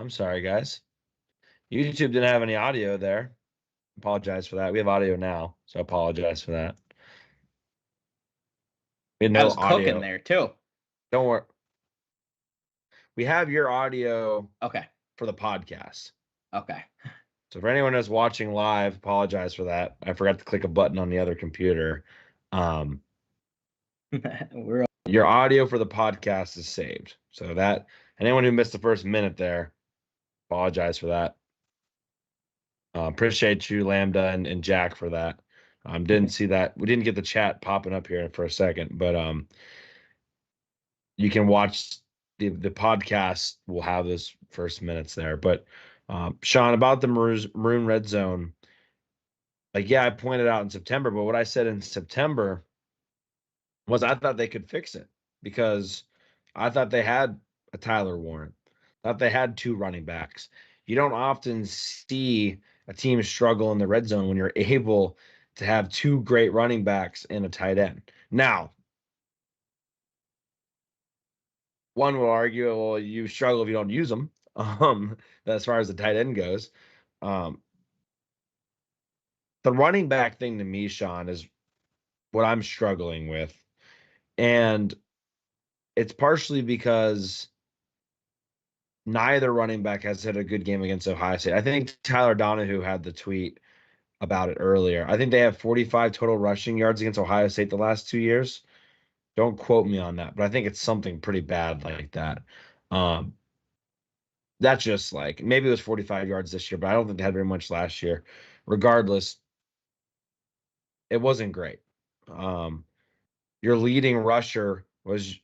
I'm sorry, guys. YouTube didn't have any audio there. Apologize for that. We have audio now, so I apologize for that. We had I no was audio. cooking there too. Don't worry. We have your audio Okay. for the podcast. Okay. So for anyone that's watching live, apologize for that. I forgot to click a button on the other computer. Your audio for the podcast is saved. So that anyone who missed the first minute there, apologize for that. Appreciate you, Lambda and Jack, for that. Didn't see that. We didn't get the chat popping up here for a second, but you can watch the podcast. Will have those first minutes there. But Sean, about the Maroon Red Zone, like, yeah, I pointed out in September, but what I said in September was I thought they could fix it because I thought they had a Tyler Warren, thought they had two running backs. You don't often see a team struggle in the red zone when you're able to have two great running backs and a tight end. Now, one will argue, well, you struggle if you don't use them. As far as the tight end goes, the running back thing to me, Sean, is what I'm struggling with, and it's partially because neither running back has had a good game against Ohio State. I think Tyler Donahue had the tweet about it earlier. I think they have 45 total rushing yards against Ohio State the last 2 years. Don't quote me on that, but I think it's something pretty bad like that. That's just like, maybe it was 45 yards this year, but I don't think they had very much last year. Regardless, it wasn't great. Your leading rusher was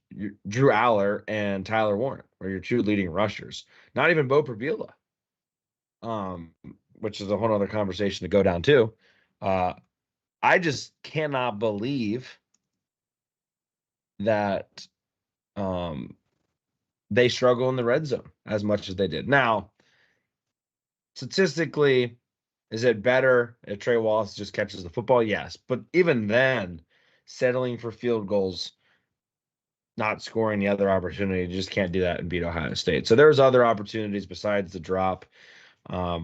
Drew Aller and Tyler Warren, or your two leading rushers. Not even Bo Prabila, which is a whole other conversation to go down to. I just cannot believe that they struggle in the red zone as much as they did. Now, statistically, is it better if Trey Wallace just catches the football? Yes. But even then, settling for field goals, not scoring the other opportunity, you just can't do that and beat Ohio State. So there's other opportunities besides the drop. I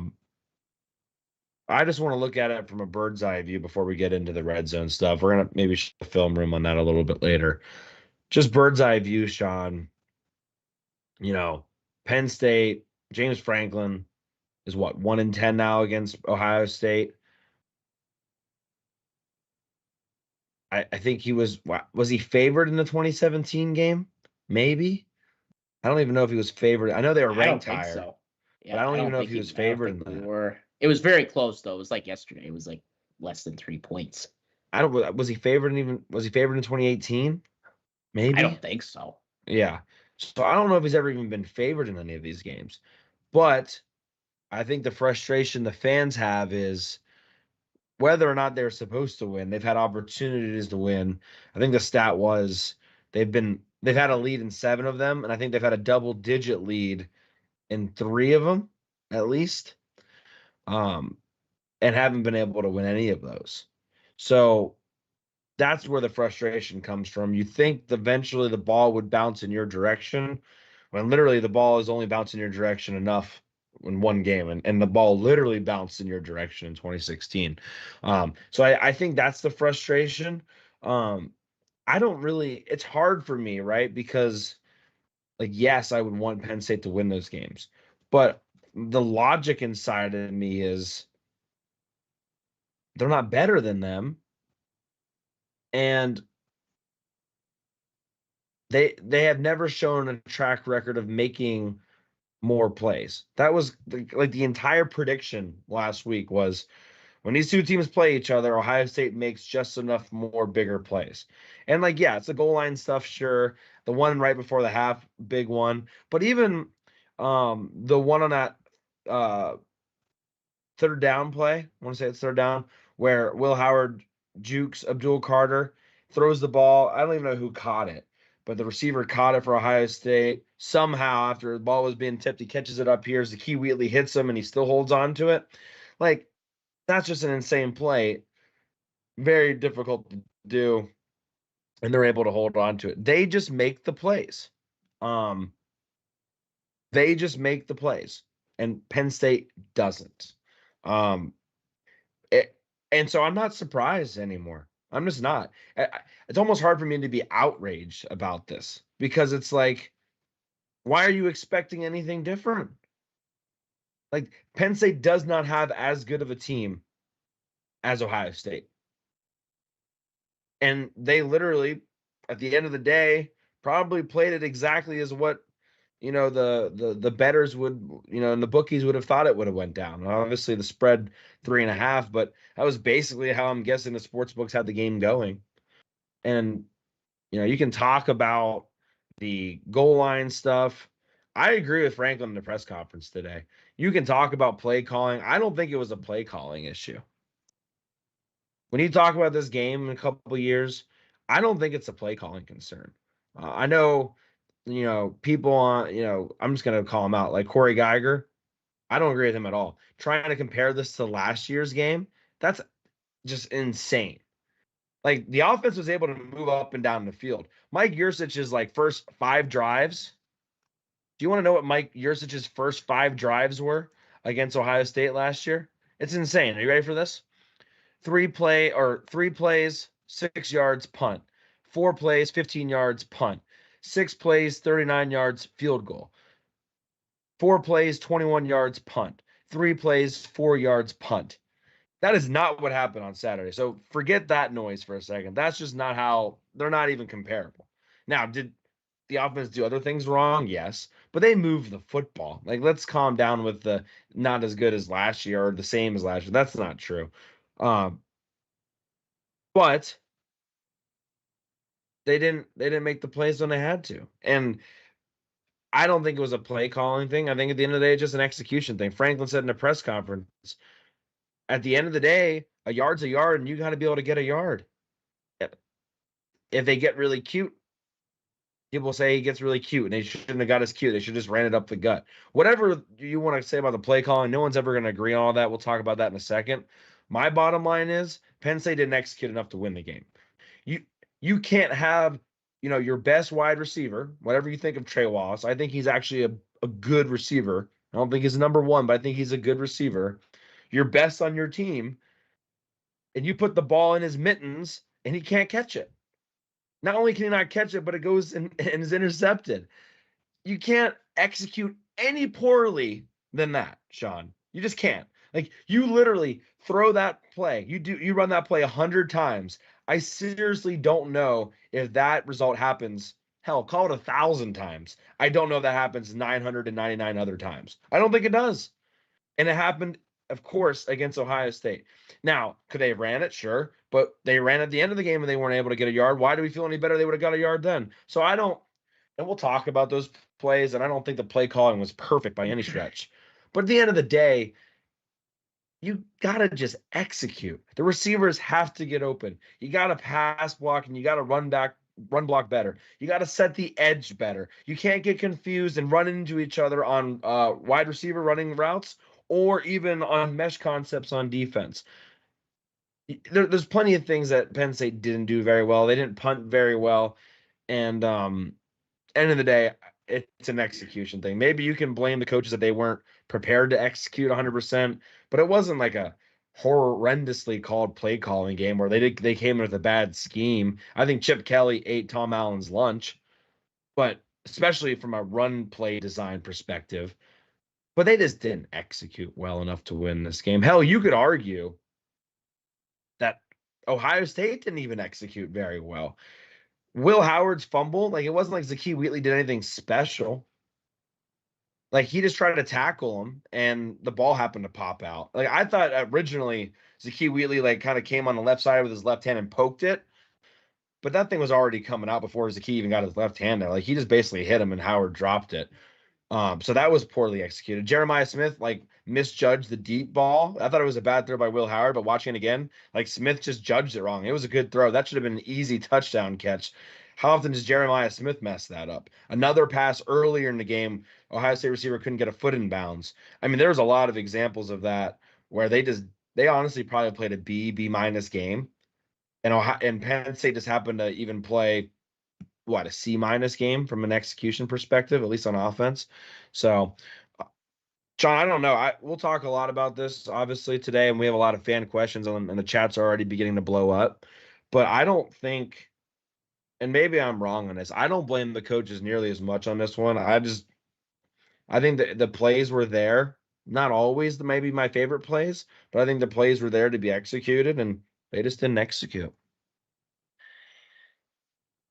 just want to look at it from a bird's eye view before we get into the red zone stuff. We're going to maybe show a film room on that a little bit later. Just bird's eye view, Sean. Penn State, James Franklin is what, 1-10 now against Ohio State. I think he was he favored in the 2017 game? Maybe. I don't even know if he was favored. I know they were ranked higher. I don't think so. Yeah, but I don't even know if he was favored in that. It was very close though. It was like yesterday. It was like less than 3 points. Was he favored in 2018? Maybe. I don't think so. Yeah. So I don't know if he's ever even been favored in any of these games. But I think the frustration the fans have is whether or not they're supposed to win. They've had opportunities to win. I think the stat was they've had a lead in 7 of them, and I think they've had a double-digit lead in 3 of them, at least, and haven't been able to win any of those. So that's where the frustration comes from. You think eventually the ball would bounce in your direction, when literally the ball is only bouncing your direction enough in one game, and the ball literally bounced in your direction in 2016. So I think that's the frustration. It's hard for me, right? Because, like, yes, I would want Penn State to win those games, but the logic inside of me is they're not better than them, and they have never shown a track record of making more plays. That was the entire prediction last week was when these two teams play each other, Ohio State makes just enough more bigger plays. And it's the goal line stuff, sure. The one right before the half, big one. But even the one on that third down play, I want to say it's third down, where Will Howard jukes Abdul Carter, throws the ball. I don't even know who caught it, but the receiver caught it for Ohio State. Somehow, after the ball was being tipped, he catches it up here as the Key Wheatley hits him, and he still holds on to it. That's just an insane play. Very difficult to do, and they're able to hold on to it. They just make the plays. They're They just make the plays, and Penn State doesn't. Um, and so I'm not surprised anymore. I'm just not. It's almost hard for me to be outraged about this because it's like, why are you expecting anything different? Like, Penn State does not have as good of a team as Ohio State. And they literally, at the end of the day, probably played it exactly as what the bettors would, and the bookies would have thought it would have went down. Obviously, the spread 3.5, but that was basically how I'm guessing the sports books had the game going. And you can talk about the goal line stuff. I agree with Franklin in the press conference today. You can talk about play calling. I don't think it was a play calling issue. When you talk about this game in a couple of years, I don't think it's a play calling concern. I know, people on, I'm just going to call him out, like Corey Geiger. I don't agree with him at all. Trying to compare this to last year's game, that's just insane. Like, the offense was able to move up and down the field. Mike Yurcich's like first 5 drives. Do you want to know what Mike Yurcich's first 5 drives were against Ohio State last year? It's insane. Are you ready for this? 3 plays, 6 yards, punt. 4 plays, 15 yards, punt. 6 plays, 39 yards, field goal. 4 plays, 21 yards, punt. 3 plays, 4 yards, punt. That is not what happened on Saturday. So forget that noise for a second. That's just not how they're not even comparable. Now, did the offense do other things wrong? Yes, but they moved the football. Like, let's calm down with the not as good as last year or the same as last year. That's not true. But they didn't make the plays when they had to. And I don't think it was a play calling thing. I think at the end of the day, it's just an execution thing. Franklin said in a press conference, at the end of the day, a yard's a yard, and you got to be able to get a yard. If they get really cute, people say he gets really cute, and they shouldn't have got as cute. They should just ran it up the gut. Whatever you want to say about the play calling, no one's ever going to agree on all that. We'll talk about that in a second. My bottom line is Penn State didn't execute enough to win the game. You can't have, your best wide receiver, whatever you think of Trey Wallace. I think he's actually a good receiver. I don't think he's number 1, but I think he's a good receiver. You're best on your team, and you put the ball in his mittens, and he can't catch it. Not only can he not catch it, but it goes and is intercepted. You can't execute any poorly than that, Sean. You just can't. Like, you literally throw that play. You run that play 100 times. I seriously don't know if that result happens. Hell, call it 1,000 times. I don't know if that happens 999 other times. I don't think it does. And it happened, of course, against Ohio State. Now, could they have ran it? Sure. But they ran at the end of the game and they weren't able to get a yard. Why do we feel any better? They would have got a yard then. So I don't, and we'll talk about those plays, and I don't think the play calling was perfect by any stretch. But at the end of the day, you got to just execute. The receivers have to get open. You got to pass block, and you got to run block better. You got to set the edge better. You can't get confused and run into each other on wide receiver running routes or even on mesh concepts on defense. There's plenty of things that Penn State didn't do very well. They didn't punt very well. And end of the day, it's an execution thing. Maybe you can blame the coaches that they weren't prepared to execute 100%, but it wasn't like a horrendously called play calling game where they came in with a bad scheme. I think Chip Kelly ate Tom Allen's lunch, but especially from a run play design perspective. But they just didn't execute well enough to win this game. Hell, you could argue that Ohio State didn't even execute very well. Will Howard's fumble, like, it wasn't like Zakee Wheatley did anything special. Like, he just tried to tackle him, and the ball happened to pop out. Like, I thought originally Zakee Wheatley, like, kind of came on the left side with his left hand and poked it, but that thing was already coming out before Zakee even got his left hand there. Like, he just basically hit him, and Howard dropped it. So that was poorly executed. Jeremiah Smith, like, misjudged the deep ball. I thought it was a bad throw by Will Howard, but watching it again, like, Smith just judged it wrong. It was a good throw. That should have been an easy touchdown catch. How often does Jeremiah Smith mess that up? Another pass earlier in the game, Ohio State receiver couldn't get a foot in bounds. I mean, there's a lot of examples of that where they honestly probably played a B minus game. And Penn State just happened to even play a C- game from an execution perspective, at least on offense. So, John, I don't know. We'll talk a lot about this obviously today, and we have a lot of fan questions on, and the chats are already beginning to blow up. But I don't think, and maybe I'm wrong on this, I don't blame the coaches nearly as much on this one. I think the plays were there. Not always maybe my favorite plays, but I think the plays were there to be executed, and they just didn't execute.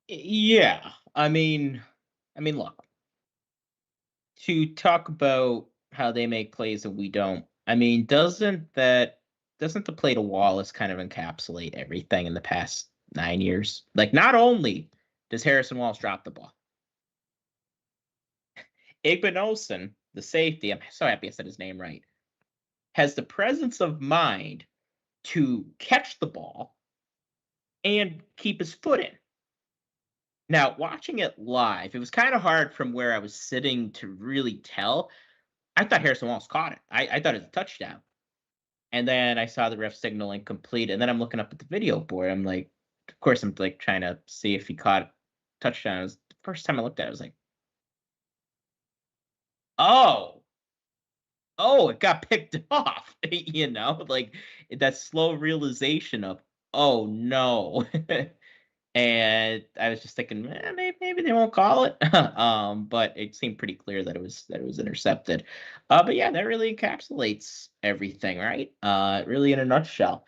Yeah, I mean, look, to talk about how they make plays and we don't. I mean, doesn't the play to Wallace kind of encapsulate everything in the past 9 years? Like, not only does Harrison Wallace drop the ball, Igbinosun, the safety, I'm so happy I said his name right, has the presence of mind to catch the ball and keep his foot in. Now, watching it live, it was kind of hard from where I was sitting to really tell. I thought Harrison Wallace caught it. I thought it was a touchdown. And then I saw the ref signal incomplete. And then I'm looking up at the video board. I'm like, of course, I'm like trying to see if he caught a touchdown. It was the first time I looked at it, I was like, oh, it got picked off. Like that slow realization of, oh no. And I was just thinking, maybe they won't call it. But it seemed pretty clear that it was intercepted. But yeah, that really encapsulates everything, right? Really in a nutshell.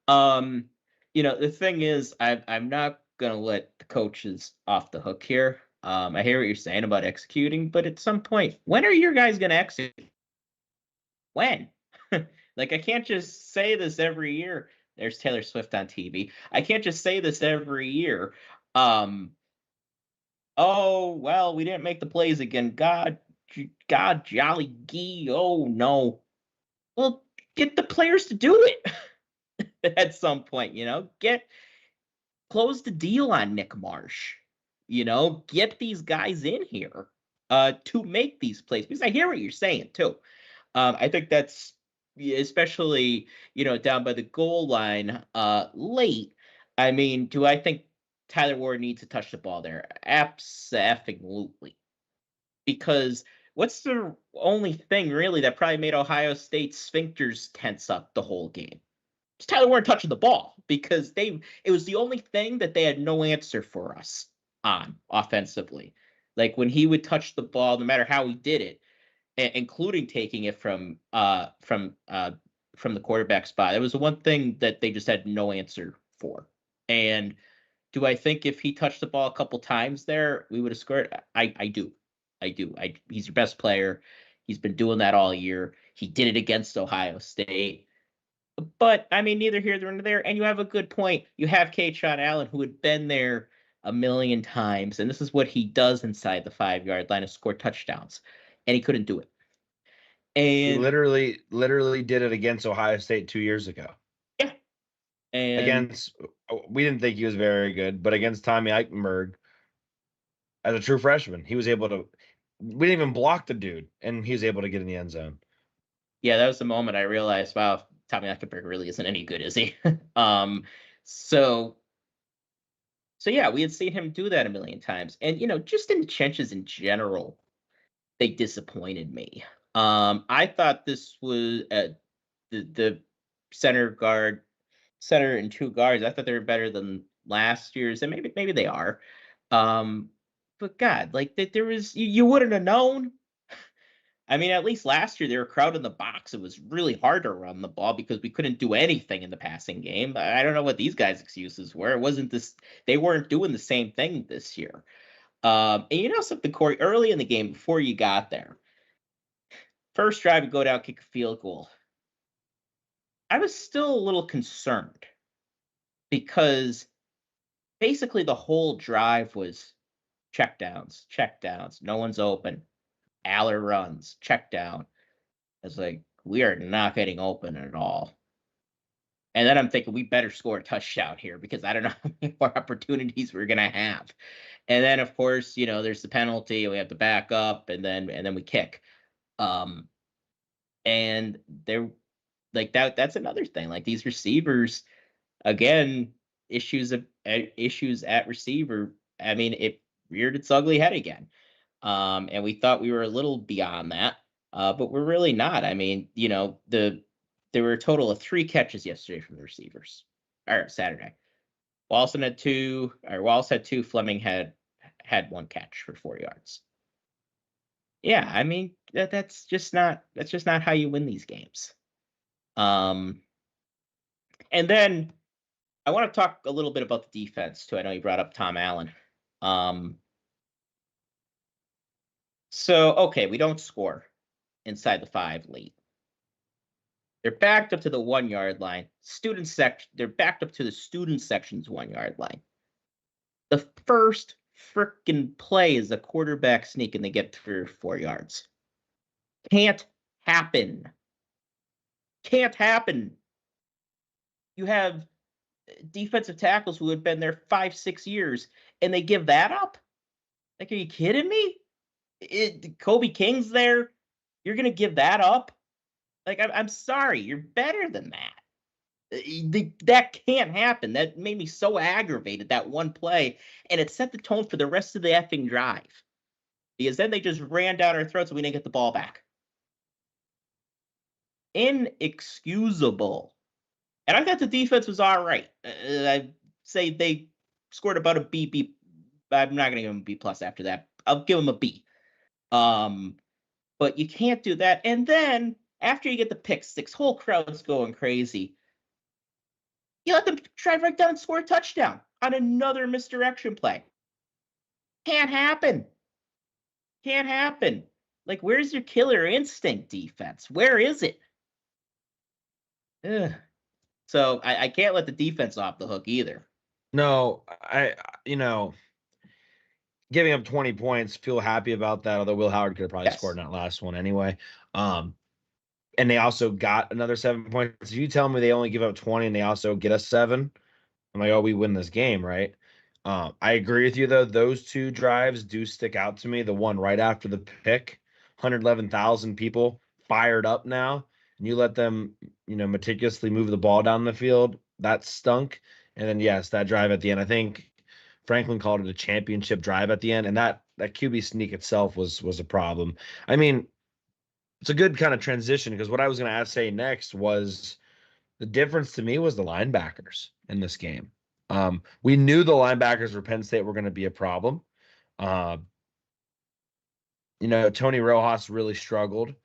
The thing is, I'm not gonna let the coaches off the hook here. I hear what you're saying about executing, but at some point, when are your guys gonna execute? When? Like, I can't just say this every year. There's Taylor Swift on TV. I can't just say this every year. Oh, well, we didn't make the plays again. God, jolly gee. Oh, no. Well, get the players to do it at some point, close the deal on Nick Marsh. Get these guys in here to make these plays. Because I hear what you're saying, too. I think that's especially, down by the goal line late. I mean, do I think Tyler Ward needs to touch the ball there? Absolutely. Because what's the only thing really that probably made Ohio State's sphincters tense up the whole game? It's Tyler Ward touching the ball, because it was the only thing that they had no answer for us on offensively. Like, when he would touch the ball, no matter how he did it, including taking it from the quarterback spot. It was the one thing that they just had no answer for. And do I think if he touched the ball a couple times there, we would have scored? I do. He's your best player. He's been doing that all year. He did it against Ohio State. But, I mean, neither here nor there. And you have a good point. You have Cory Shawn who had been there a million times. And this is what he does inside the 5-yard line, is score touchdowns. And he couldn't do it. He And literally did it against Ohio State 2 years ago. yeah. And We didn't think he was very good, but against Tommy Eichenberg, as a true freshman, he was able to. We didn't even block the dude, and he was able to get in the end zone. Yeah, that was the moment I realized, wow, Tommy Eichenberg really isn't any good, is he? So yeah, we had seen him do that a million times. And, just in trenches in general, they disappointed me. I thought this was the center and two guards. I thought they were better than last year's, and maybe they are. But God, like, that there was, you wouldn't have known. I mean, at least last year they were crowded in the box. It was really hard to run the ball because we couldn't do anything in the passing game. I don't know what these guys' excuses were. It wasn't this. They weren't doing the same thing this year. And something, Cory, early in the game, before you got there, first drive, you go down, kick a field goal. I was still a little concerned because basically the whole drive was checkdowns. No one's open. Aller runs, check down. It's like, we are not getting open at all. And then I'm thinking, we better score a touchdown here, because I don't know how many more opportunities we're going to have. And then, of course, there's the penalty. We have to back up, and then we kick. And they're like that's another thing. Like, these receivers, again, issues at receiver. I mean, reared its ugly head again. And we thought we were a little beyond that, but we're really not. I mean, there were a total of 3 catches yesterday from the receivers, or Saturday. Wallace had 2. Fleming had 1 catch for 4 yards. Yeah, I mean that's just not how you win these games. And then I want to talk a little bit about the defense too. I know you brought up Tom Allen. So okay, we don't score inside the 5 late. They're backed up to the 1 yard line. They're backed up to the student section's 1 yard line. The first frickin' play is a quarterback sneak and they get 3 or 4 yards. Can't happen. Can't happen. You have defensive tackles who have been there 5-6 years and they give that up? Like, are you kidding me? Kobe King's there. You're going to give that up? Like, I'm sorry. You're better than that. That can't happen. That made me so aggravated, that one play. And it set the tone for the rest of the effing drive. Because then they just ran down our throats and we didn't get the ball back. Inexcusable. And I thought the defense was all right. I'd say they scored about a B. I'm not going to give them a B plus after that. I'll give them a B. But you can't do that. And then after you get the pick six, whole crowd's going crazy. You let them drive right down and score a touchdown on another misdirection play. Can't happen. Can't happen. Like, where's your killer instinct defense? Where is it? Ugh. So I can't let the defense off the hook either. No, giving up 20 points, feel happy about that, although Will Howard could have probably scored in that last one anyway. And they also got another 7 points. If you tell me they only give up 20 and they also get us 7, I'm like, oh, we win this game, right? I agree with you, though. Those 2 drives do stick out to me. The one right after the pick, 111,000 people fired up now, and you let them, meticulously move the ball down the field. That stunk. And then, yes, that drive at the end, I think Franklin called it a championship drive at the end, and that QB sneak itself was a problem. I mean, it's a good kind of transition because what I was going to say next was the difference to me was the linebackers in this game. We knew the linebackers for Penn State were going to be a problem. Tony Rojas really struggled.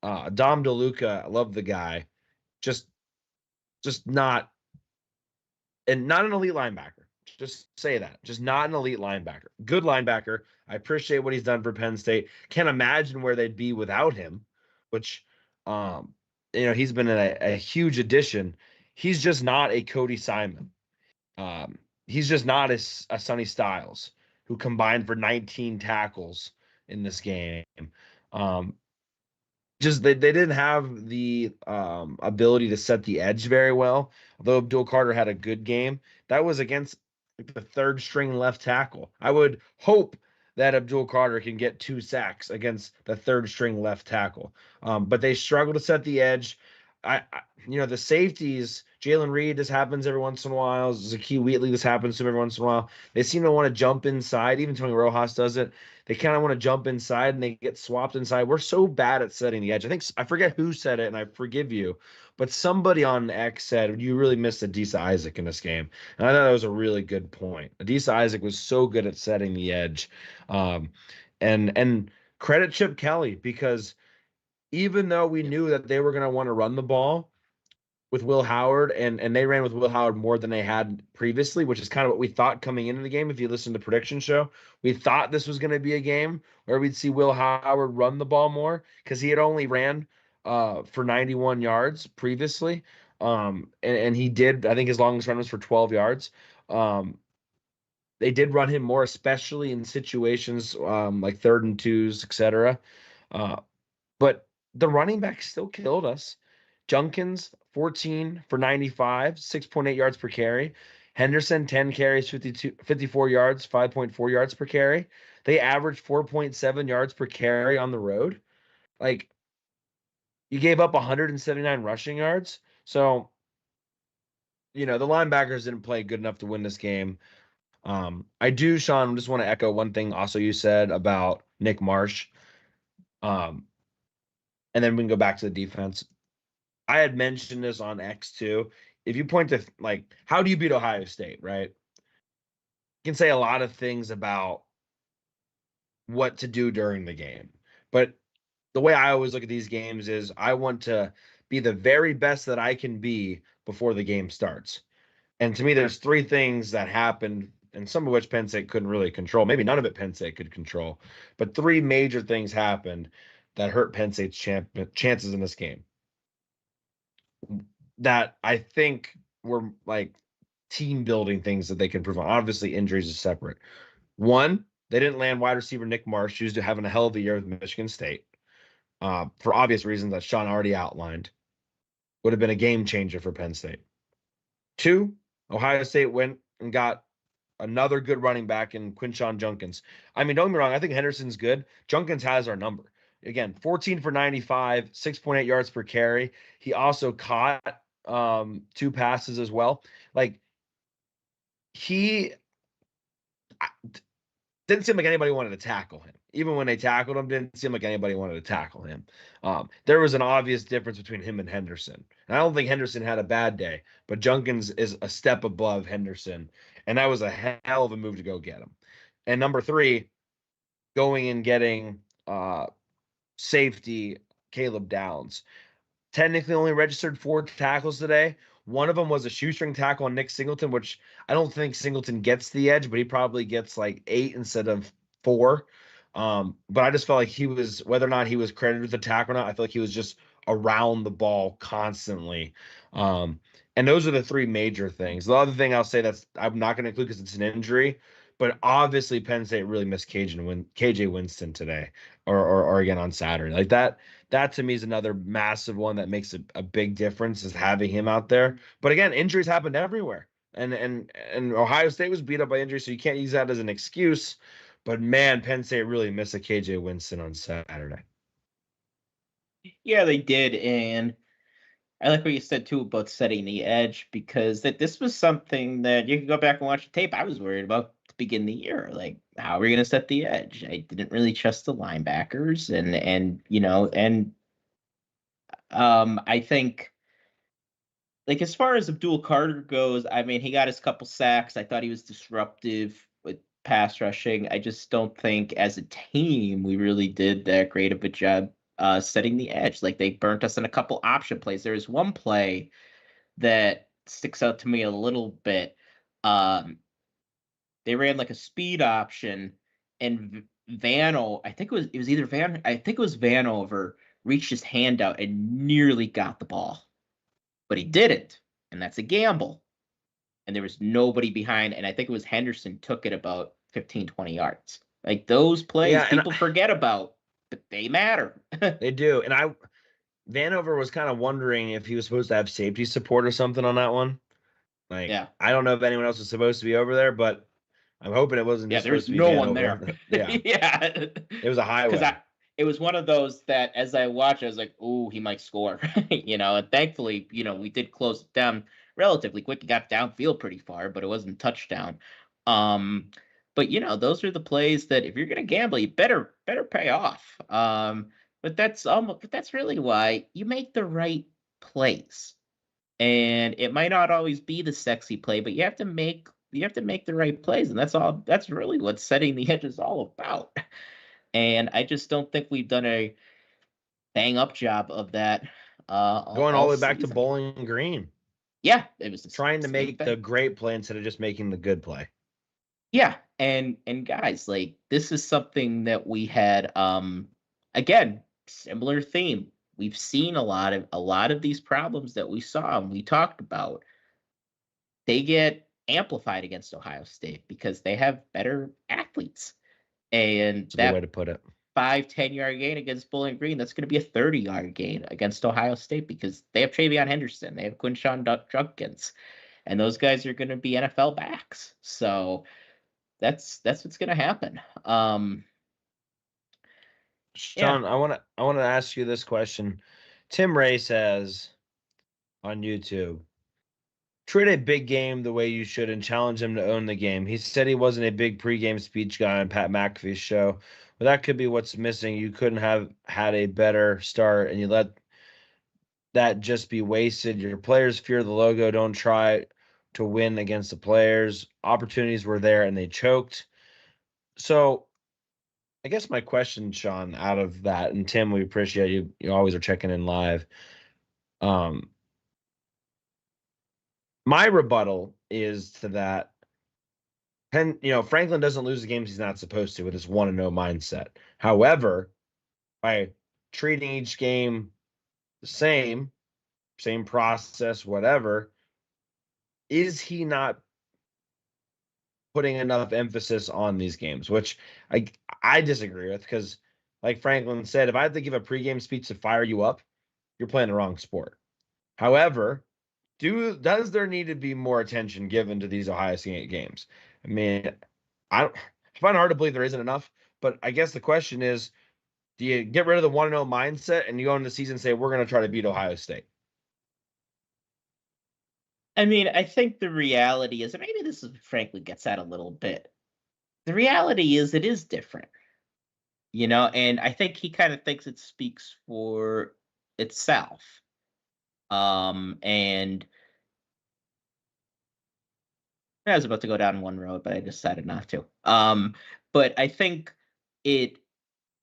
Dom DeLuca, I love the guy, just not an elite linebacker. Just say that. Just not an elite linebacker. Good linebacker. I appreciate what he's done for Penn State. Can't imagine where they'd be without him, which, he's been a huge addition. He's just not a Cody Simon. He's just not a Sonny Styles, who combined for 19 tackles in this game. Just they didn't have the ability to set the edge very well. Although Abdul Carter had a good game, that was against the third string left tackle. I would hope that Abdul Carter can get 2 sacks against the third string left tackle. But they struggle to set the edge. The safeties, Jalen Reed, this happens every once in a while. Zakee Wheatley, this happens to him every once in a while. They seem to want to jump inside. Even Tony Rojas does it. They kind of want to jump inside and they get swapped inside. We're so bad at setting the edge. I forget who said it, and I forgive you, but somebody on X said, you really missed Adisa Isaac in this game. And I thought that was a really good point. Adisa Isaac was so good at setting the edge. And credit Chip Kelly, because even though we knew that they were going to want to run the ball with Will Howard, and they ran with Will Howard more than they had previously, which is kind of what we thought coming into the game. If you listen to Prediction Show, we thought this was going to be a game where we'd see Will Howard run the ball more because he had only ran for 91 yards previously. And he did, I think his longest run was for 12 yards. They did run him more, especially in situations like 3rd and 2s, etc. But the running back still killed us. Junkins, 14 for 95, 6.8 yards per carry. Henderson, 10 carries, 54 yards, 5.4 yards per carry. They averaged 4.7 yards per carry on the road. Like, you gave up 179 rushing yards. So, the linebackers didn't play good enough to win this game. I do, Sean, just want to echo one thing also you said about Nick Marsh. And then we can go back to the defense. I had mentioned this on X too. If you point to like, how do you beat Ohio State, right? You can say a lot of things about what to do during the game. But the way I always look at these games is I want to be the very best that I can be before the game starts. And to me, there's three things that happened, and some of which Penn State couldn't really control. Maybe none of it Penn State could control, but three major things happened that hurt Penn State's chances in this game that I think were like team building things that they can prove on. Obviously, injuries is separate. One, they didn't land wide receiver Nick Marsh, who's having a hell of a year with Michigan State, for obvious reasons that Sean already outlined. Would have been a game changer for Penn State. Two, Ohio State went and got another good running back in Quinshon Junkins. I mean, don't get me wrong, I think Henderson's good. Junkins has our number. Again, 14 for 95, 6.8 yards per carry. He also caught two passes as well. Like, he didn't seem like anybody wanted to tackle him. Even when they tackled him, didn't seem like anybody wanted to tackle him. There was an obvious difference between him and Henderson. And I don't think Henderson had a bad day, but Junkins is a step above Henderson. And that was a hell of a move to go get him. And number three, going and getting safety Caleb Downs. Technically only registered 4 tackles today. One of them was a shoestring tackle on Nick Singleton, which I don't think Singleton gets the edge, but he probably gets like 8 instead of 4. But I just felt like he was, whether or not he was credited with the tackle or not, I feel like he was just around the ball constantly. And those are the three major things. The other thing I'll say that's I'm not going to include because it's an injury, but obviously Penn State really missed KJ Winston today or again on Saturday. Like that to me is another massive one that makes a big difference is having him out there. But again, injuries happened everywhere. And Ohio State was beat up by injury, so you can't use that as an excuse. But man, Penn State really missed a KJ Winston on Saturday. Yeah, they did. And I like what you said too about setting the edge, because this was something that you can go back and watch the tape. I was worried about to begin the year. Like, how are we going to set the edge? I didn't really trust the linebackers, I think, like, as far as Abdul Carter goes, I mean, he got his couple sacks. I thought he was disruptive with pass rushing. I just don't think as a team we really did that great of a job setting the edge. Like, they burnt us in a couple option plays. There was one play that sticks out to me a little bit. They ran like a speed option, and I think it was Vanover reached his hand out and nearly got the ball, but he didn't, and that's a gamble. And there was nobody behind, and I think it was Henderson took it about 15, 20 yards. Like, those plays people forget about, but they matter. They do. And Vanover was kind of wondering if he was supposed to have safety support or something on that one. Like, yeah. I don't know if anyone else was supposed to be over there, but I'm hoping it wasn't. Yeah, just there was supposed to be no one Vanover. there. Yeah, yeah. It was a highway. It was one of those that as I watched, I was like, "Ooh, he might score," And thankfully, we did close it down relatively quick. It got downfield pretty far, but it wasn't touchdown. But those are the plays that if you're gonna gamble, you better pay off. But that's really why you make the right plays, and it might not always be the sexy play, but you have to make the right plays, and that's really what setting the edge is all about. And I just don't think we've done a bang up job of that. Going all the way back season. to Bowling Green. Yeah, it was trying to make the great play instead of just making the good play. Yeah, and guys, like, this is something that we had. Again, similar theme. We've seen a lot of these problems that we saw and we talked about. They get amplified against Ohio State because they have better athletes. And that's a good way to put it. 5-10 yard gain against Bowling Green, that's going to be a 30-yard gain against Ohio State because they have Travion Henderson, they have Quinshon Junkins, and those guys are going to be NFL backs. So that's what's going to happen. Sean, I want to ask you this question. Tim Ray says on YouTube, treat a big game the way you should and challenge him to own the game. He said he wasn't a big pregame speech guy on Pat McAfee's show, but that could be what's missing. You couldn't have had a better start, and you let that just be wasted. Your players fear the logo. Don't try to win against the players. Opportunities were there, and they choked. So I guess my question, Sean, out of that, and Tim, we appreciate you. You always are checking in live. My rebuttal is to that. Franklin doesn't lose the games he's not supposed to with his 1-0 mindset. However, by treating each game the same process, whatever, is he not putting enough emphasis on these games? Which I disagree with, because, like Franklin said, if I have to give a pregame speech to fire you up, you're playing the wrong sport. However, does there need to be more attention given to these Ohio State games? I mean, I find it hard to believe there isn't enough, but I guess the question is, do you get rid of the 1-0 mindset and you go into the season and say, we're going to try to beat Ohio State? I mean, I think the reality is, and maybe this is frankly gets at a little bit. The reality is it is different, and I think he kind of thinks it speaks for itself. And I was about to go down one road, but I decided not to. But I think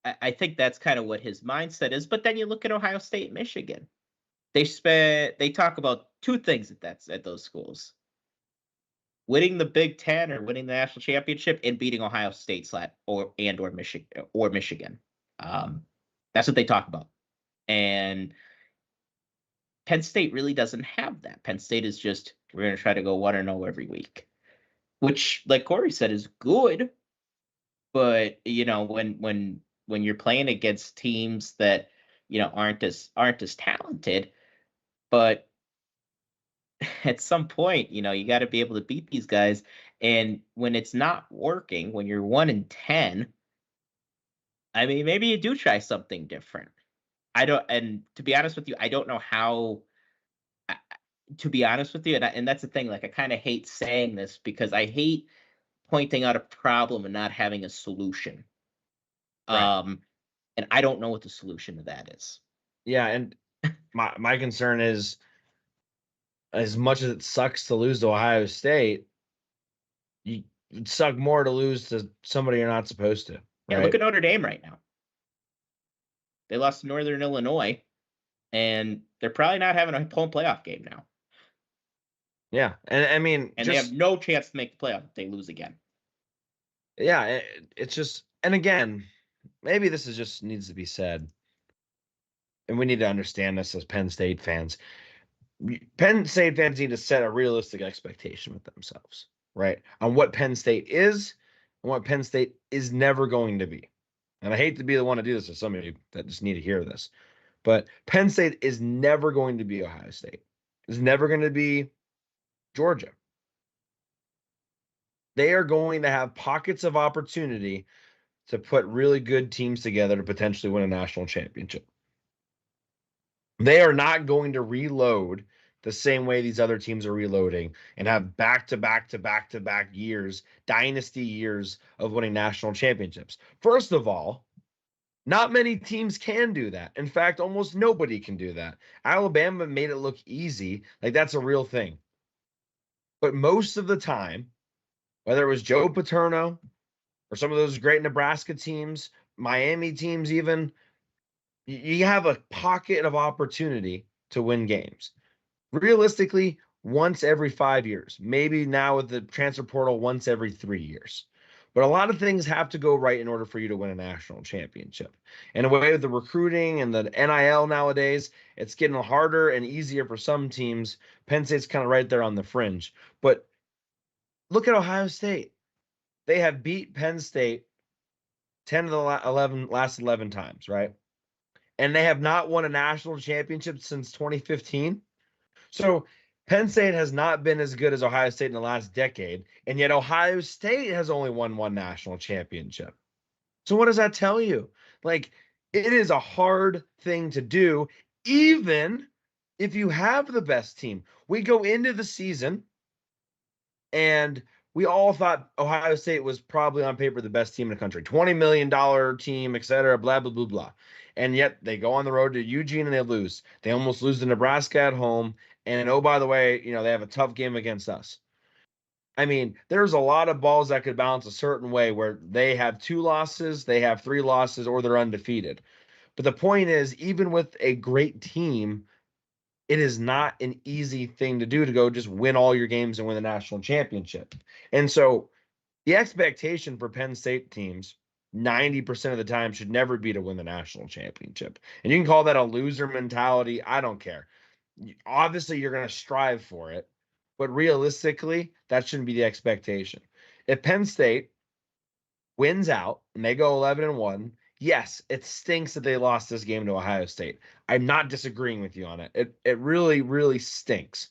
I think that's kind of what his mindset is. But then you look at Ohio State, Michigan. They talk about two things at those schools: winning the Big Ten or winning the national championship, and beating Ohio State or Michigan. That's what they talk about. And Penn State really doesn't have that. Penn State is just, we're going to try to go 1-0 every week, which, like Cory said, is good. But when you're playing against teams that aren't as talented, but at some point, you got to be able to beat these guys. And when it's not working, when you're 1-10, I mean, maybe you do try something different. And to be honest with you, I don't know how. To be honest with you, and that's the thing. Like, I kind of hate saying this because I hate pointing out a problem and not having a solution. Right. And I don't know what the solution to that is. Yeah, and my concern is, as much as it sucks to lose to Ohio State, it'd suck more to lose to somebody you're not supposed to. Yeah, right? Look at Notre Dame right now. They lost to Northern Illinois, and they're probably not having a home playoff game now. Yeah, and I mean, they have no chance to make the playoff if they lose again. Yeah, it's just, and again, maybe this is just needs to be said, and we need to understand this as Penn State fans. Penn State fans need to set a realistic expectation with themselves, right, on what Penn State is and what Penn State is never going to be. And I hate to be the one to do this to some of you that just need to hear this, but Penn State is never going to be Ohio State. It's never going to be Georgia. They are going to have pockets of opportunity to put really good teams together to potentially win a national championship. They are not going to reload the same way these other teams are reloading and have back-to-back years, dynasty years of winning national championships. First of all, not many teams can do that. In fact, almost nobody can do that. Alabama made it look easy, like that's a real thing. But most of the time, whether it was Joe Paterno or some of those great Nebraska teams, Miami teams even, you have a pocket of opportunity to win games. Realistically, once every 5 years. Maybe now with the transfer portal, once every 3 years. But a lot of things have to go right in order for you to win a national championship. And away with the recruiting and the NIL nowadays, it's getting harder and easier for some teams. Penn State's kind of right there on the fringe. But look at Ohio State. They have beat Penn State 10 of the last 11 times, right? And they have not won a national championship since 2015. So Penn State has not been as good as Ohio State in the last decade, and yet Ohio State has only won one national championship. So what does that tell you? Like, it is a hard thing to do, even if you have the best team, we go into the season and we all thought Ohio State was probably on paper the best team in the country, $20 million team, et cetera, blah, blah, blah, blah. And yet they go on the road to Eugene and they lose. They almost lose to Nebraska at home. And oh, by the way, they have a tough game against us. I mean, there's a lot of balls that could bounce a certain way where they have 2 losses, they have 3 losses, or they're undefeated. But the point is, even with a great team, it is not an easy thing to do to go just win all your games and win the national championship. And so the expectation for Penn State teams 90% of the time should never be to win the national championship. And you can call that a loser mentality. I don't care. Obviously, you're going to strive for it, but realistically, that shouldn't be the expectation. If Penn State wins out and they go 11-1, yes, it stinks that they lost this game to Ohio State. I'm not disagreeing with you on it. It really, really stinks.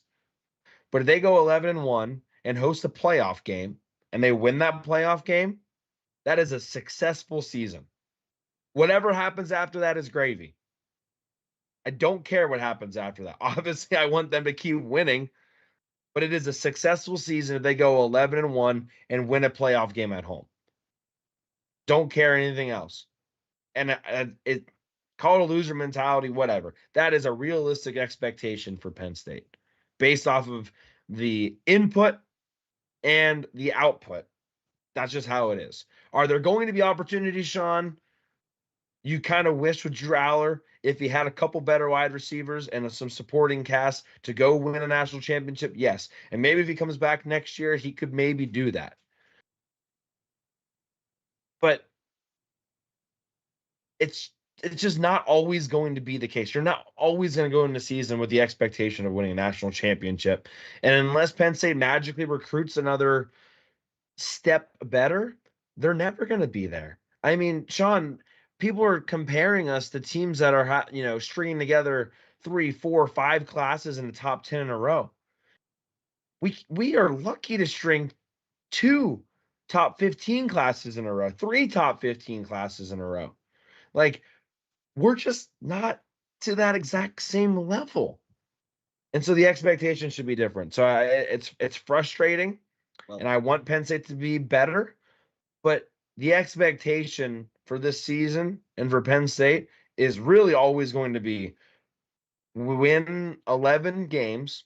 But if they go 11-1 and host a playoff game and they win that playoff game, that is a successful season. Whatever happens after that is gravy. I don't care what happens after that. Obviously, I want them to keep winning, but it is a successful season if they go 11-1 and win a playoff game at home. Don't care anything else. And it call it a loser mentality, whatever. That is a realistic expectation for Penn State based off of the input and the output. That's just how it is. Are there going to be opportunities, Sean? You kind of wish with Drew Aller, if he had a couple better wide receivers and some supporting cast to go win a national championship, yes. And maybe if he comes back next year, he could maybe do that. But it's just not always going to be the case. You're not always going to go into the season with the expectation of winning a national championship. And unless Penn State magically recruits another step better, they're never going to be there. I mean, Sean, people are comparing us to teams that are, stringing together 3, 4, 5 classes in the top 10 in a row. We are lucky to string 2 top 15 classes in a row, 3 top 15 classes in a row. Like, we're just not to that exact same level. And so the expectation should be different. So it's frustrating, and I want Penn State to be better, but the expectation for this season and for Penn State is really always going to be win 11 games,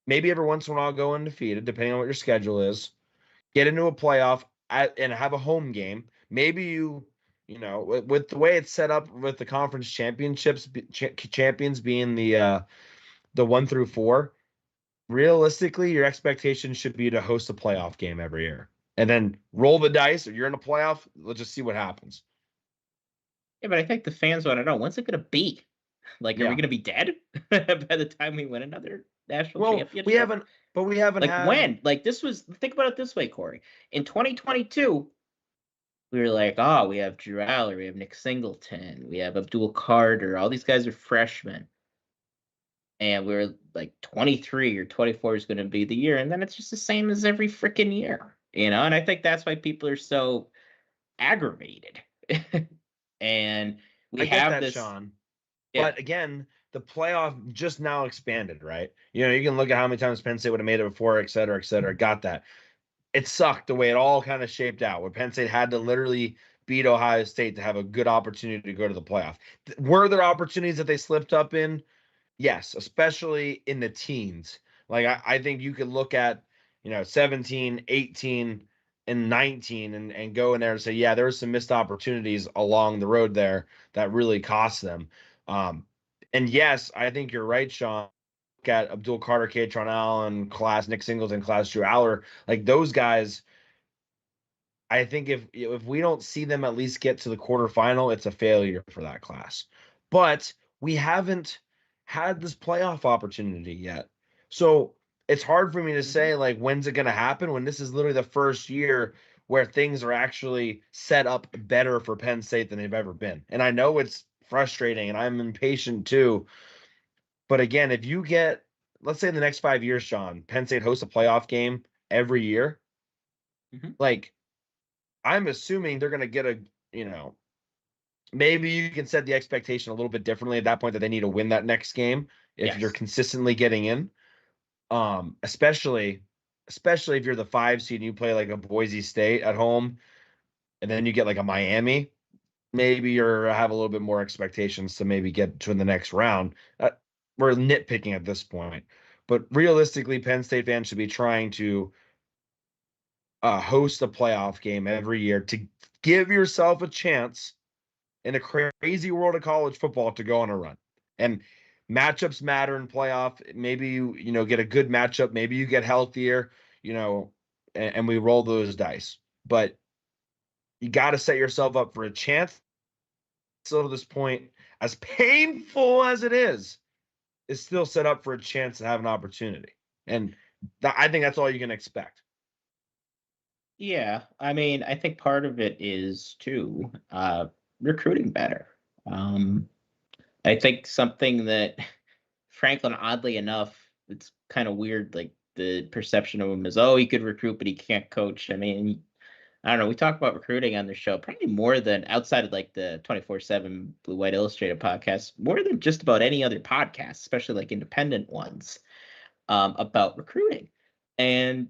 maybe every once in a while go undefeated, depending on what your schedule is, get into a playoff and have a home game. Maybe with the way it's set up with the conference championships, champions being the 1 through 4, realistically, your expectation should be to host a playoff game every year. And then roll the dice. If you're in a playoff, let's just see what happens. Yeah, but I think the fans want to know, when's it going to be? Like, are we going to be dead by the time we win another national championship? We haven't like, when? Like, think about it this way, Cory. In 2022, we were like, oh, we have Drew Aller, we have Nick Singleton, we have Abdul Carter. All these guys are freshmen. And we were like 23 or 24 is going to be the year. And then it's just the same as every freaking year, And I think that's why people are so aggravated. And we have this, Sean. Yeah. But again, the playoff just now expanded, right? You can look at how many times Penn State would have made it before, et cetera, et cetera. Got that. It sucked the way it all kind of shaped out, where Penn State had to literally beat Ohio State to have a good opportunity to go to the playoff. Were there opportunities that they slipped up in? Yes, especially in the teens. Like, I think you could look at, 17, 18, and 19 and go in there and say, yeah, there were some missed opportunities along the road there that really cost them. And yes, I think you're right, Sean. Look at Abdul Carter, Katron Allen class, Nick Singleton class, Drew Aller. Like, those guys, I think if we don't see them at least get to the quarterfinal, it's a failure for that class. But we haven't had this playoff opportunity yet. So it's hard for me to say, like, when's it going to happen when this is literally the first year where things are actually set up better for Penn State than they've ever been. And I know it's frustrating and I'm impatient too. But again, if you get, let's say in the next 5 years, Sean, Penn State hosts a playoff game every year, like, I'm assuming they're going to get maybe you can set the expectation a little bit differently at that point, that they need to win that next game if you're Yes. consistently getting in. Especially if you're the 5 seed and you play like a Boise State at home, and then you get like a Miami, maybe you're have a little bit more expectations to maybe get to the next round. We're nitpicking at this point, but realistically, Penn State fans should be trying to host a playoff game every year to give yourself a chance in a crazy world of college football to go on a run. And matchups matter in playoff. Maybe you get a good matchup. Maybe you get healthier, and we roll those dice. But you got to set yourself up for a chance. So to this point, as painful as it is still set up for a chance to have an opportunity. And I think that's all you can expect. Yeah, I mean, I think part of it is too recruiting better. I think something that Franklin, oddly enough, it's kind of weird. Like the perception of him is, oh, he could recruit, but he can't coach. I mean, I don't know. We talk about recruiting on the show probably more than outside of like the 24/7 Blue White Illustrated podcast, more than just about any other podcast, especially like independent ones, about recruiting. And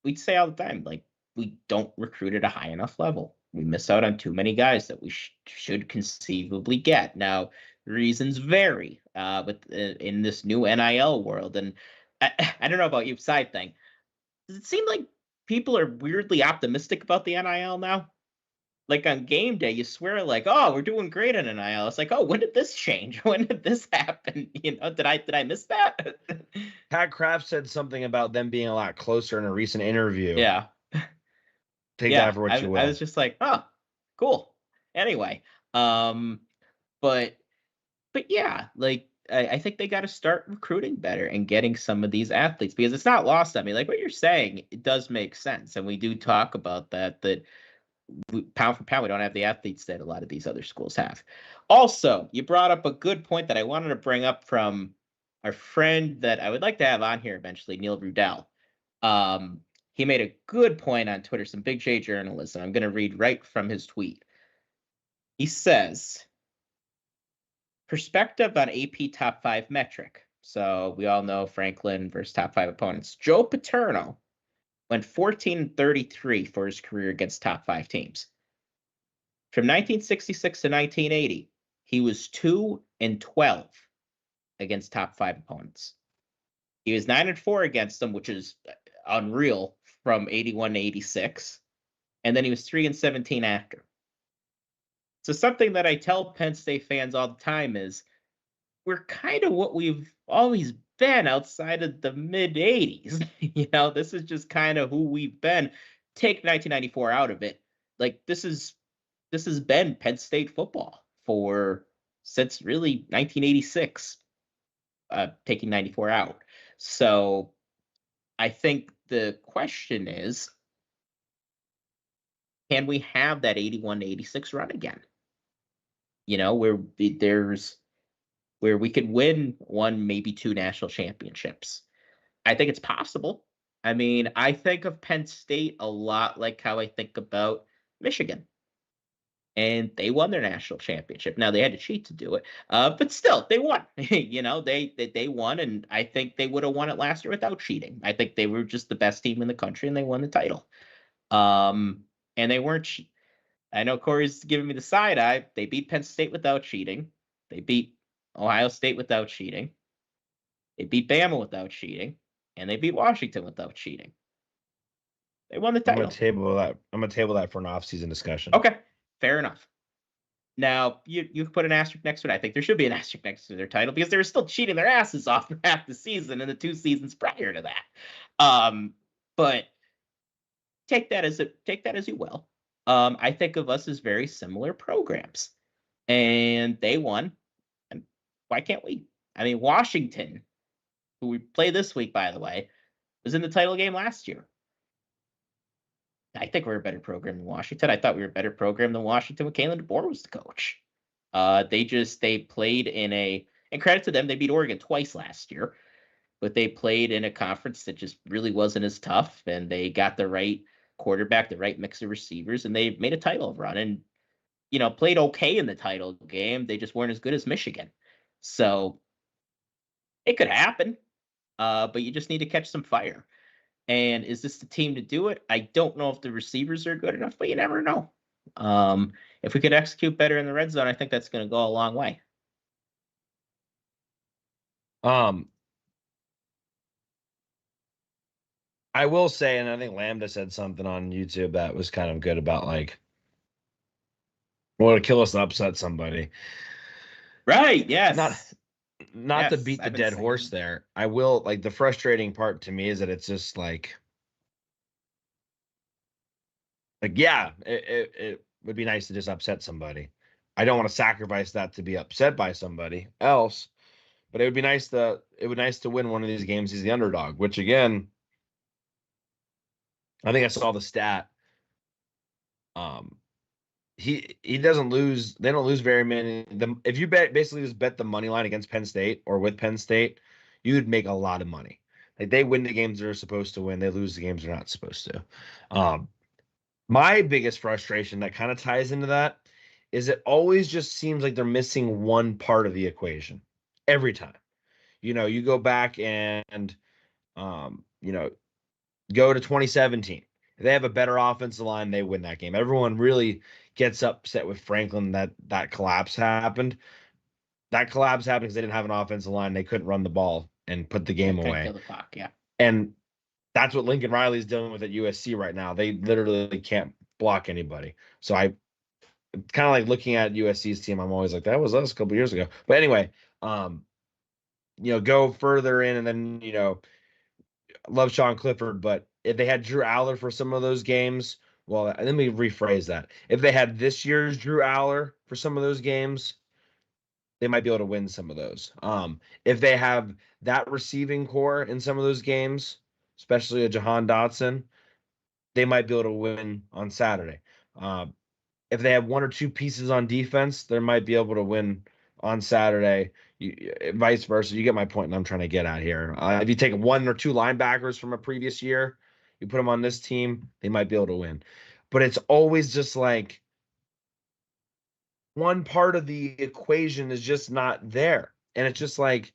we'd say all the time, like, we don't recruit at a high enough level. We miss out on too many guys that we should conceivably get. Now, reasons vary in this new NIL world. And I don't know about you, side thing. Does it seem like people are weirdly optimistic about the NIL now? Like on game day, you swear like, oh, we're doing great in NIL. It's like, oh, when did this change? When did this happen? Did I miss that? Pat Kraft said something about them being a lot closer in a recent interview. Yeah. Take that for what you will. I was just like, oh, cool. Anyway, but yeah, like I think they got to start recruiting better and getting some of these athletes, because it's not lost on me. Like what you're saying, it does make sense, and we do talk about that. That pound for pound, we don't have the athletes that a lot of these other schools have. Also, you brought up a good point that I wanted to bring up from our friend that I would like to have on here eventually, Neil Rudell. He made a good point on Twitter, some Big J journalism. I'm going to read right from his tweet. He says, perspective on AP top 5 metric. So we all know Franklin versus top 5 opponents. Joe Paterno went 14-33 for his career against top 5 teams. From 1966 to 1980, he was 2-12 against top 5 opponents. He was 9-4 against them, which is unreal, from 81 to 86. And then he was 3-17 after. So something that I tell Penn State fans all the time is we're kind of what we've always been outside of the mid 80s. This is just kind of who we've been. Take 1994 out of it. Like this has been Penn State football since really 1986, taking 94 out. So I think the question is, can we have that 81 to 86 run again? Where we could win 1, maybe 2 national championships. I think it's possible. I mean, I think of Penn State a lot like how I think about Michigan. And they won their national championship. Now they had to cheat to do it, but still they won. They won, and I think they would have won it last year without cheating. I think they were just the best team in the country, and they won the title. And they weren't. I know Cory's giving me the side eye. They beat Penn State without cheating. They beat Ohio State without cheating. They beat Bama without cheating, and they beat Washington without cheating. They won the title. I'm gonna table that for an off-season discussion. Okay. Fair enough. Now, you can put an asterisk next to it. I think there should be an asterisk next to their title because they were still cheating their asses off for half the season and the 2 seasons prior to that. But take that as you will. I think of us as very similar programs, and they won. And why can't we? I mean, Washington, who we play this week, by the way, was in the title game last year. I think we're a better program than Washington. I thought we were a better program than Washington when Kalen DeBoer was the coach. They played and credit to them, they beat Oregon twice last year, but they played in a conference that just really wasn't as tough, and they got the right quarterback, the right mix of receivers, and they made a title run. And played okay in the title game. They just weren't as good as Michigan. So it could happen, but you just need to catch some fire. And is this the team to do it? I don't know if the receivers are good enough, but you never know. If we could execute better in the red zone, I think that's going to go a long way. I will say, and I think Lambda said something on YouTube that was kind of good about like, well, to kill us and upset somebody. Right. Yes. Not Yes, to beat the dead horse there. I will, like, the frustrating part to me is that it's just like yeah, it would be nice to just upset somebody. I don't want to sacrifice that to be upset by somebody else, but it would be nice to win one of these games. He's the underdog, which again, I think I saw the stat. He doesn't lose. They don't lose very many. If you basically just bet the money line against Penn State or with Penn State, you'd make a lot of money. Like, they win the games they're supposed to win. They lose the games they're not supposed to. My biggest frustration that kind of ties into that is it always just seems like they're missing one part of the equation every time. You go back and go to 2017. If they have a better offensive line, they win that game. Everyone really gets upset with Franklin that collapse happened. That collapse happened because they didn't have an offensive line. They couldn't run the ball and put the game away. Kill the clock, yeah. And that's what Lincoln Riley's dealing with at USC right now. They literally can't block anybody. So I kind of like looking at USC's team. I'm always like, that was us a couple years ago. But anyway, go further in, and then love Sean Clifford, but if they had Drew Aller for some of those games, well, let me rephrase that. If they had this year's Drew Aller for some of those games, they might be able to win some of those. If they have that receiving core in some of those games, especially a Jahan Dotson, they might be able to win on Saturday. If they have one or two pieces on defense, they might be able to win on Saturday. Vice versa. You get my point, and I'm trying to get at here. If you take one or two linebackers from a previous year, you put them on this team, they might be able to win. But it's always just like one part of the equation is just not there. And it's just like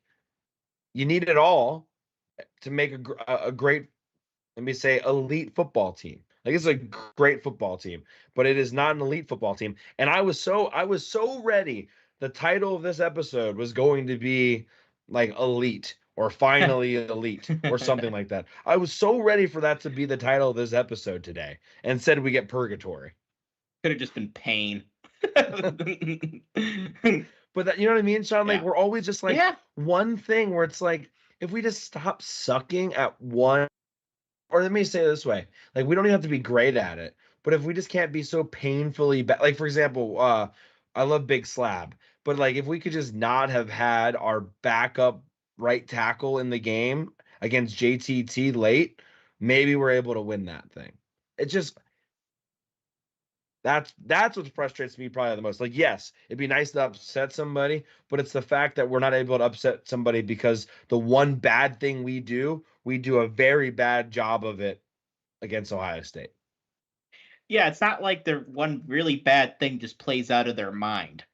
you need it all to make a great, let me say, elite football team. Like, it's a great football team, but it is not an elite football team. And I was so ready. The title of this episode was going to be like Elite or Finally Elite or something like that. I was so ready for that to be the title of this episode today. And instead we get Purgatory. Could have just been Pain. But that, you know what I mean, Sean? Like, we're always just like one thing where it's like, if we just stop sucking at one, or let me say it this way, like, we don't even have to be great at it, but if we just can't be so painfully bad, like, for example, I love Big Slab, but like, if we could just not have had our backup right tackle in the game against JTT late, maybe we're able to win that thing. It just, that's what frustrates me probably the most. Like, yes, it'd be nice to upset somebody, but it's the fact that we're not able to upset somebody because the one bad thing we do a very bad job of it against Ohio State. Yeah, it's not like the one really bad thing just plays out of their mind.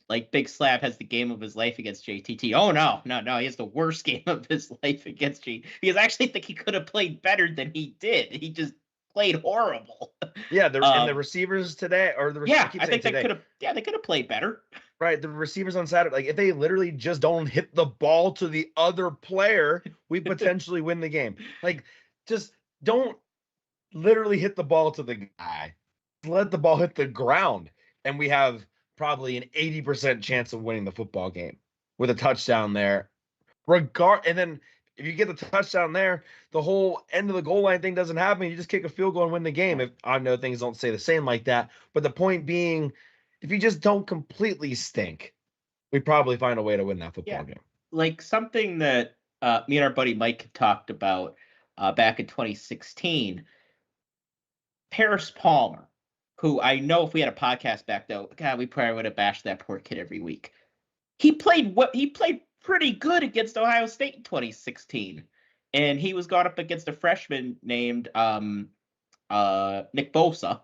Like, Big Slab has the game of his life against JTT. Oh, no, he has the worst game of his life against JTT. Because I actually think he could have played better than he did. He just played horrible. Yeah, and the receivers today, or the I think they could have played better. Right, the receivers on Saturday, like, if they literally just don't hit the ball to the other player, we potentially win the game. Like, just don't literally hit the ball to the guy. Let the ball hit the ground, and we have probably an 80% chance of winning the football game with a touchdown there. And then if you get the touchdown there, the whole end of the goal line thing doesn't happen. You just kick a field goal and win the game. If I know things don't say the same like that, but the point being, if you just don't completely stink, we probably find a way to win that football game. Like, something that me and our buddy Mike talked about back in 2016, Paris Palmer, who I know if we had a podcast back though, God, we probably would have bashed that poor kid every week. He played pretty good against Ohio State in 2016, and he was going up against a freshman named Nick Bosa,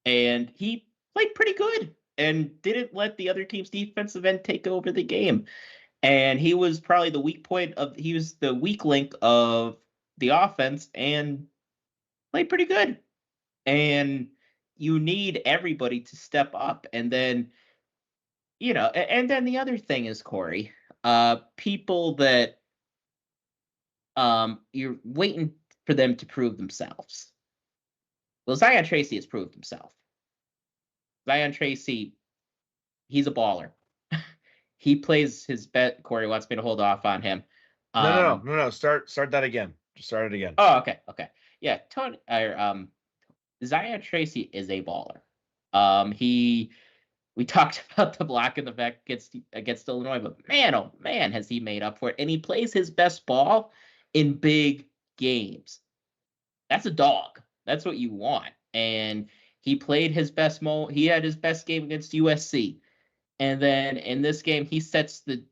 and he played pretty good. and didn't let the other team's defensive end take over the game. And he was probably he was the weak link of the offense and played pretty good. And you need everybody to step up. And then, and then the other thing is, Corey, people that you're waiting for them to prove themselves. Well, Zion Tracy has proved himself. Zion Tracy, he's a baller. He plays his bet. Corey wants me to hold off on him. No. Start that again. Just start it again. Oh, okay. Yeah, Zion Tracy is a baller. We talked about the block in the back against Illinois, but man, oh man, has he made up for it. And he plays his best ball in big games. That's a dog. That's what you want. And he played his best he had his best game against USC. And then in this game, he sets the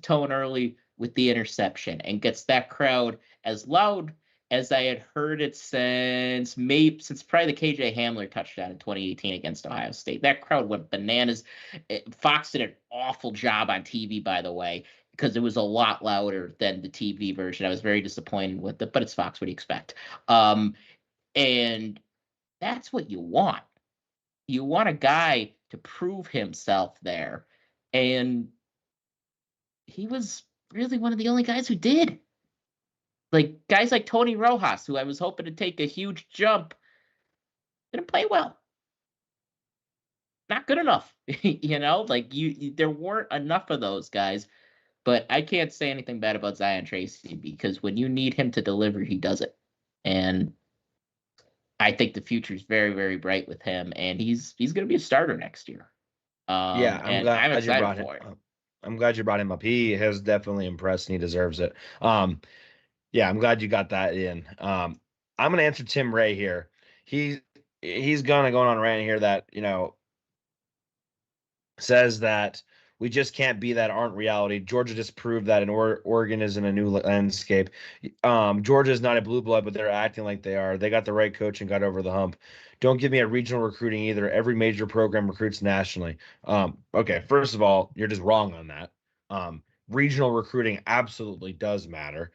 tone early with the interception and gets that crowd as loud as I had heard it since probably the KJ Hamler touchdown in 2018 against Ohio State. That crowd went bananas. Fox did an awful job on TV, by the way, because it was a lot louder than the TV version. I was very disappointed with it, but it's Fox. What do you expect? And that's what you want. You want a guy to prove himself there. And he was really one of the only guys who did. Like guys like Tony Rojas, who I was hoping to take a huge jump, didn't play well. Not good enough. There weren't enough of those guys. But I can't say anything bad about Zion Tracy because when you need him to deliver, he does it. And I think the future is very, very bright with him, and he's going to be a starter next year. I'm glad you brought him up. He has definitely impressed, and he deserves it. I'm glad you got that in. I'm going to answer Tim Ray here. He's going on a rant here that says that we just can't be that aren't reality. Georgia just proved that, and Oregon is in a new landscape. Georgia is not a blue blood, but they're acting like they are. They got the right coach and got over the hump. Don't give me a regional recruiting either. Every major program recruits nationally. Okay, first of all, you're just wrong on that. Regional recruiting absolutely does matter.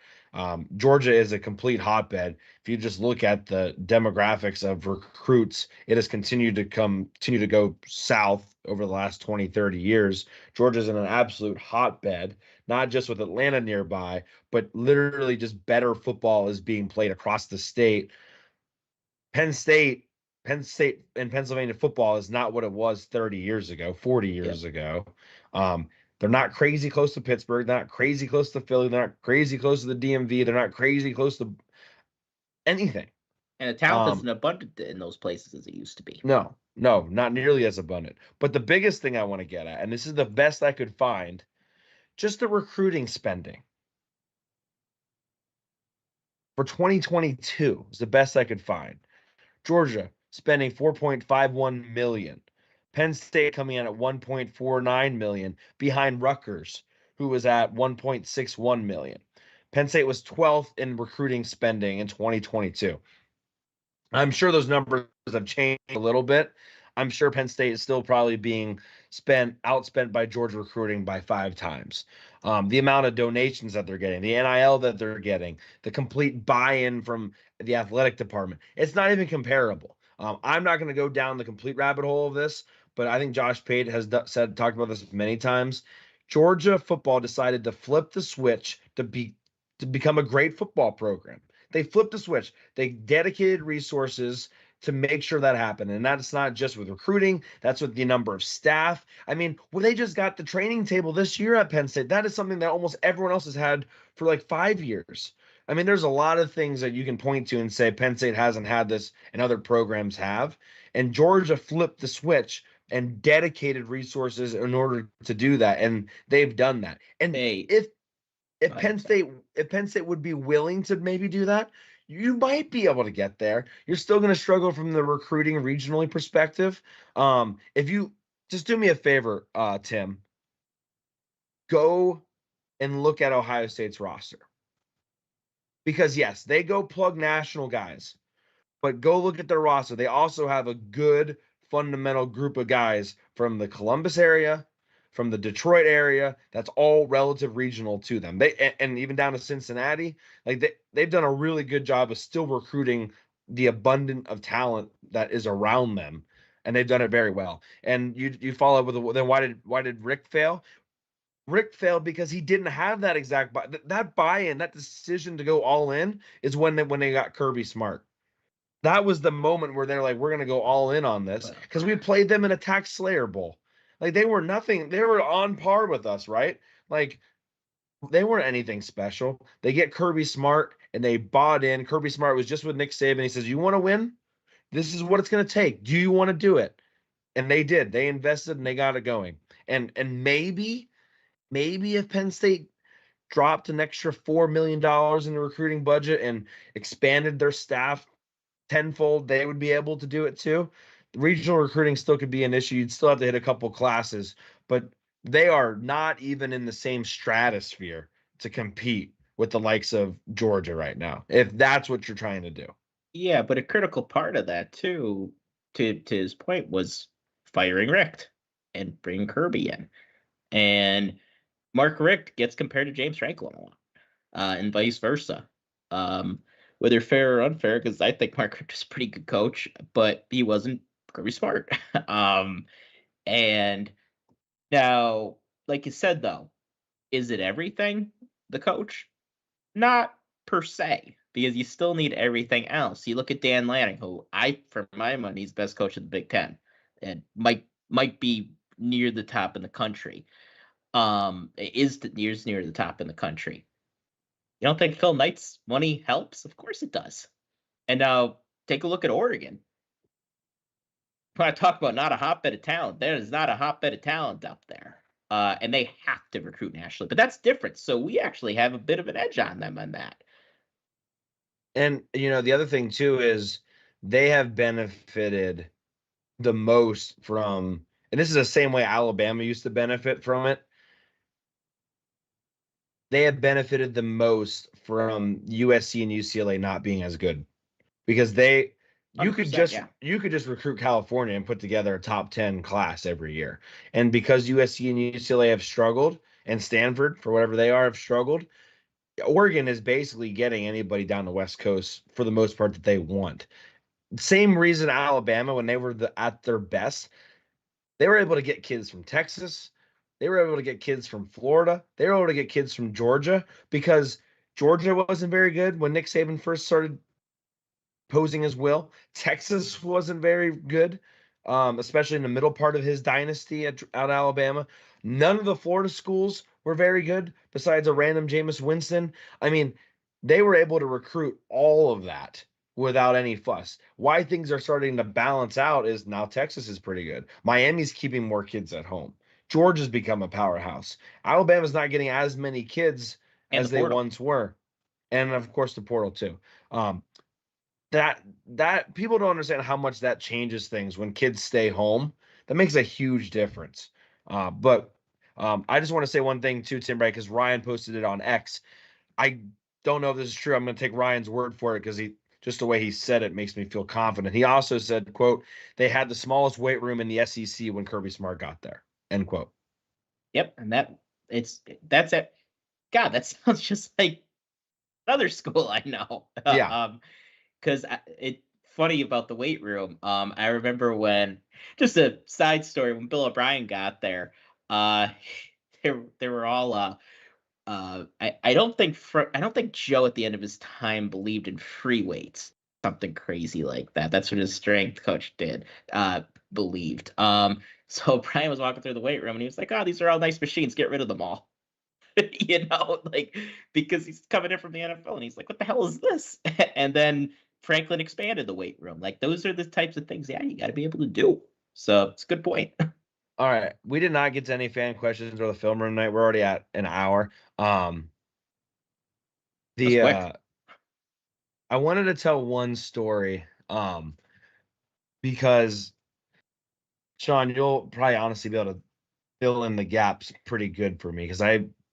Georgia is a complete hotbed. If you just look at the demographics of recruits, it has continued to go south over the last 20, 30 years. Georgia's in an absolute hotbed, not just with Atlanta nearby, but literally just better football is being played across the state. Penn State and Pennsylvania football is not what it was 30 years ago, 40 years ago. They're not crazy close to Pittsburgh. They're not crazy close to Philly. They're not crazy close to the DMV. They're not crazy close to anything. And the talent isn't abundant in those places as it used to be. No, not nearly as abundant. But the biggest thing I want to get at, and this is the best I could find, just the recruiting spending for 2022 is the best I could find. Georgia spending $4.51 million. Penn State coming in at $1.49 million behind Rutgers, who was at $1.61 million. Penn State was 12th in recruiting spending in 2022. I'm sure those numbers have changed a little bit. I'm sure Penn State is still probably being outspent by Georgia recruiting by 5 times. The amount of donations that they're getting, the NIL that they're getting, the complete buy-in from the athletic department, it's not even comparable. I'm not going to go down the complete rabbit hole of this, but I think Josh Pate has talked about this many times. Georgia football decided to flip the switch to become a great football program. They flipped the switch. They dedicated resources to make sure that happened. And that's not just with recruiting. That's with the number of staff. I mean, they just got the training table this year at Penn State. That is something that almost everyone else has had for like 5 years. I mean, there's a lot of things that you can point to and say Penn State hasn't had this and other programs have. And Georgia flipped the switch and dedicated resources in order to do that. And they've done that. And if Penn State would be willing to maybe do that, you might be able to get there. You're still going to struggle from the recruiting regionally perspective. If you just do me a favor, Tim, go and look at Ohio State's roster. Because yes, they go plug national guys, but go look at their roster. They also have a good fundamental group of guys from the Columbus area, from the Detroit area. That's all relative regional to them. And even down to Cincinnati, like they've done a really good job of still recruiting the abundant of talent that is around them, and they've done it very well. And you follow up with then why did Rick fail? Rick failed because he didn't have that exact that buy-in, that decision to go all in is when they got Kirby Smart. That was the moment where they're like, we're going to go all in on this because we played them in a Tax Slayer Bowl. Like they were nothing. They were on par with us, right? Like they weren't anything special. They get Kirby Smart and they bought in. Kirby Smart was just with Nick Saban. He says, you want to win? This is what it's going to take. Do you want to do it? And they did. They invested and they got it going. And maybe if Penn State dropped an extra $4 million in the recruiting budget and expanded their staff tenfold, they would be able to do it too. The regional recruiting still could be an issue. You'd still have to hit a couple classes, but they are not even in the same stratosphere to compete with the likes of Georgia right now, if that's what you're trying to do. Yeah, but a critical part of that too, to his point, was firing Richt and bringing Kirby in. And Mark Richt gets compared to James Franklin a lot, and vice versa. Whether fair or unfair, because I think Mark Richt is a pretty good coach, but he wasn't Kirby Smart. And now, like you said, though, is it everything, the coach? Not per se, because you still need everything else. You look at Dan Lanning, who for my money, is best coach of the Big Ten, and might be near the top in the country. Is near the top in the country. You don't think Phil Knight's money helps? Of course it does. And now take a look at Oregon. When I talk about not a hotbed of talent, there is not a hotbed of talent up there. And they have to recruit nationally. But that's different. So we actually have a bit of an edge on them on that. And, the other thing, too, is they have benefited the most from, and this is the same way Alabama used to benefit from it. They have benefited the most from USC and UCLA not being as good because you could just recruit California and put together a top 10 class every year. And because USC and UCLA have struggled, and Stanford, for whatever they are, have struggled, Oregon is basically getting anybody down the West Coast for the most part that they want. Same reason Alabama, when they were at their best, they were able to get kids from Texas. They were able to get kids from Florida. They were able to get kids from Georgia because Georgia wasn't very good when Nick Saban first started posing his will. Texas wasn't very good, especially in the middle part of his dynasty at Alabama. None of the Florida schools were very good besides a random Jameis Winston. I mean, they were able to recruit all of that without any fuss. Why things are starting to balance out is now Texas is pretty good. Miami's keeping more kids at home. Georgia's become a powerhouse. Alabama's not getting as many kids as they once were. And of course the portal too. That people don't understand how much that changes things when kids stay home. That makes a huge difference. But I just want to say one thing too, Tim, right? Because Ryan posted it on X. I don't know if this is true. I'm going to take Ryan's word for it because just the way he said it makes me feel confident. He also said, quote, they had the smallest weight room in the SEC when Kirby Smart got there, end quote. Yep. And that's it. God, that sounds just like another school I know. Yeah. Because it's funny about the weight room. I remember when, just a side story, when Bill O'Brien got there, they were all I don't think Joe at the end of his time believed in free weights, something crazy like that. That's what his strength coach believed. So Brian was walking through the weight room and he was like, "Oh, these are all nice machines. Get rid of them all." Because he's coming in from the NFL and he's like, "What the hell is this?" And then Franklin expanded the weight room. Like, those are the types of things, you got to be able to do. So it's a good point. All right. We did not get to any fan questions or the film room night. We're already at an hour. I wanted to tell one story because, Sean, you'll probably honestly be able to fill in the gaps pretty good for me because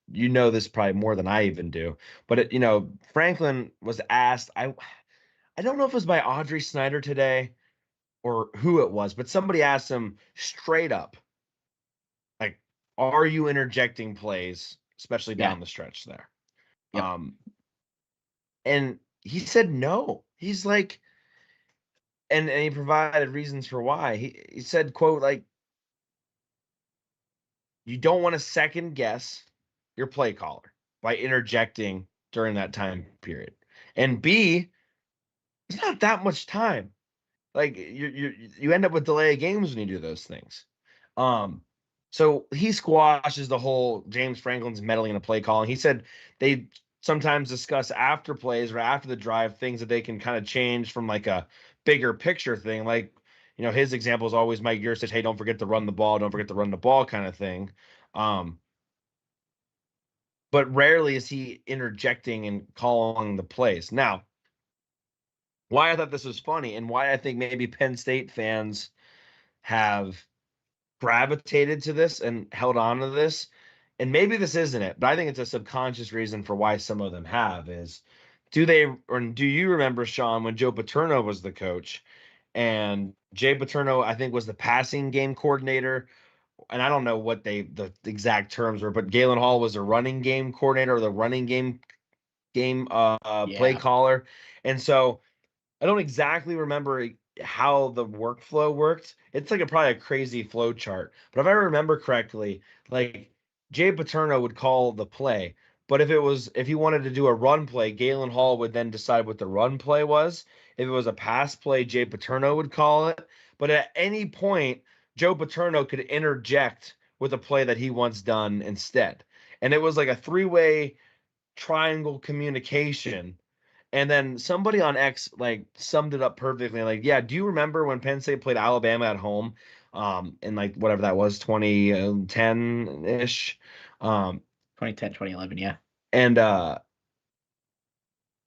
this probably more than I even do. But, Franklin was asked, I don't know if it was by Audrey Snyder today or who it was, but somebody asked him straight up, like, are you interjecting plays, especially down the stretch there? Yep. And he said no. He's like, and he provided reasons for why. He said, quote, like, you don't want to second guess your play caller by interjecting during that time period. And B, it's not that much time. Like you end up with delay of games when you do those things. So he squashes the whole James Franklin's meddling in a play calling. He said they sometimes discuss after plays or after the drive things that they can kind of change from like a bigger picture thing. Like, his example is always Mike Yurcich, hey, don't forget to run the ball, don't forget to run the ball kind of thing. But rarely is he interjecting and calling the plays. Now, why I thought this was funny and why I think maybe Penn State fans have gravitated to this and held on to this, and maybe this isn't it, but I think it's a subconscious reason for why some of them have is, do you remember, Sean, when Joe Paterno was the coach and Jay Paterno, I think, was the passing game coordinator, and I don't know what the exact terms were, but Galen Hall was a running game coordinator or the running game play caller. And so I don't exactly remember how the workflow worked. It's like probably a crazy flow chart. But if I remember correctly, like Jay Paterno would call the play. But if he wanted to do a run play, Galen Hall would then decide what the run play was. If it was a pass play, Jay Paterno would call it. But at any point, Joe Paterno could interject with a play that he wants done instead. And it was like a three-way triangle communication. And then somebody on X like summed it up perfectly. Like, yeah, do you remember when Penn State played Alabama at home? In like whatever that was, 2010-ish. 2010, 2011, yeah. And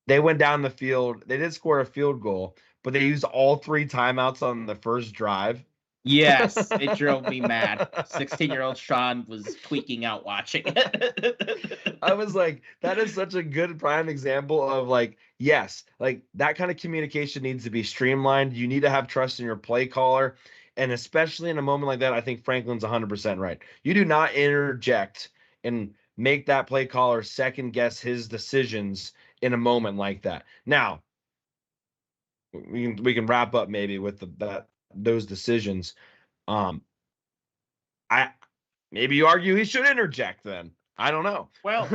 they went down the field. They did score a field goal, but they used all 3 timeouts on the first drive. Yes, it drove me mad. 16-year-old Sean was tweaking out watching it. I was like, that is such a good prime example of like, yes, like that kind of communication needs to be streamlined. You need to have trust in your play caller. And especially in a moment like that, I think Franklin's 100% right. You do not interject and make that play caller second guess his decisions in a moment like that. Now, we can wrap up maybe with those decisions. Maybe you argue he should interject then. I don't know. Well,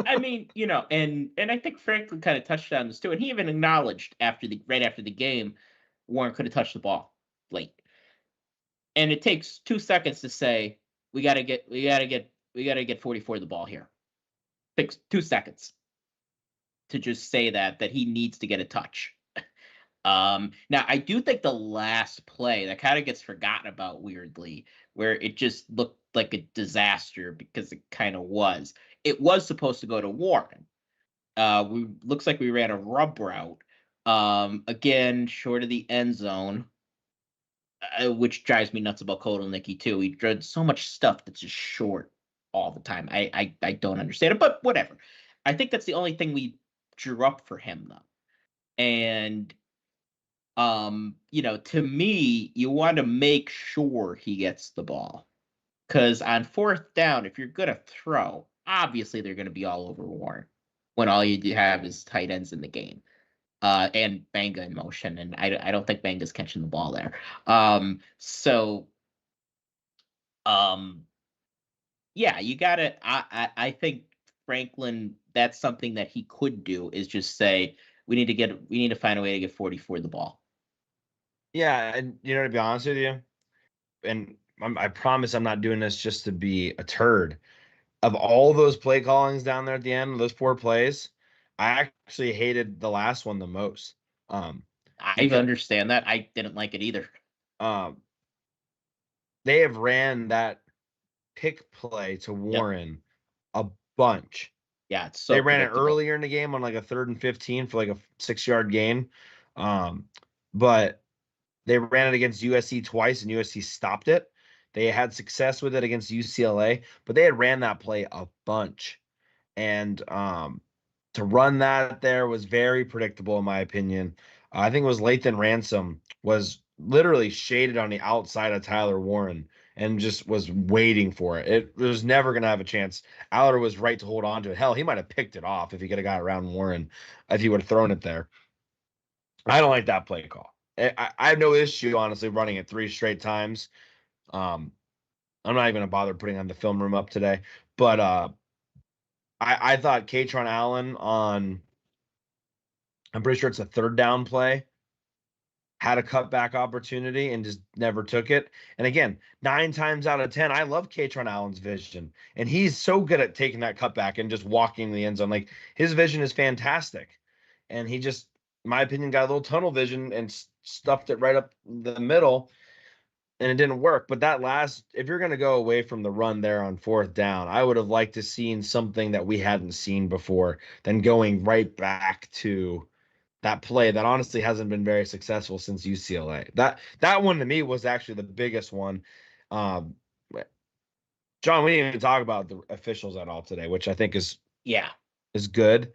I mean, and I think Franklin kind of touched on this too, and he even acknowledged right after the game, Warren could have touched the ball late. And it takes 2 seconds to say we gotta get 44 the ball here. It takes 2 seconds to just say that he needs to get a touch. Now I do think the last play that kind of gets forgotten about weirdly, where it just looked like a disaster because it kind of was. It was supposed to go to Warren. Looks like we ran a rub route. Again, short of the end zone, which drives me nuts about Kotelnicki too. He did so much stuff that's just short all the time. I don't understand it, but whatever. I think that's the only thing we drew up for him though. And to me, you want to make sure he gets the ball. Because on 4th down, if you're going to throw, obviously they're going to be all over Warren when all you have is tight ends in the game. And Banga in motion, and I don't think Banga's catching the ball there. Yeah, you got to. I think Franklin, that's something that he could do is just say we need to find a way to get 44 the ball. Yeah, and to be honest with you, and I promise I'm not doing this just to be a turd. Of all those play callings down there at the end, those 4 plays, I actually hated the last one the most. I understand that. I didn't like it either. They have ran pick play to Warren a bunch. Yeah, it's so they ran it earlier in the game on like a 3rd and 15 for like a 6-yard gain. But they ran it against USC twice and USC stopped it. They had success with it against UCLA, but they had ran that play a bunch. And to run that there was very predictable in my opinion. I think it was Lathan Ransom was literally shaded on the outside of Tyler Warren and just was waiting for it. It was never going to have a chance. Aller was right to hold on to it. Hell, he might have picked it off if he could have got around Warren, if he would have thrown it there. I don't like that play call. I have no issue, honestly, running it 3 straight times. I'm not even going to bother putting on the film room up today. But I thought Katron Allen I'm pretty sure it's a 3rd down play, had a cutback opportunity and just never took it. And again, 9 times out of 10, I love Katron Allen's vision. And he's so good at taking that cutback and just walking in the end zone. Like, his vision is fantastic. And he just, in my opinion, got a little tunnel vision and stuffed it right up the middle, and it didn't work. But that last, if you're going to go away from the run there on 4th down, I would have liked to seen something that we hadn't seen before than going right back to that play that honestly hasn't been very successful since UCLA. That one to me was actually the biggest one. John, we didn't even talk about the officials at all today, which I think is good.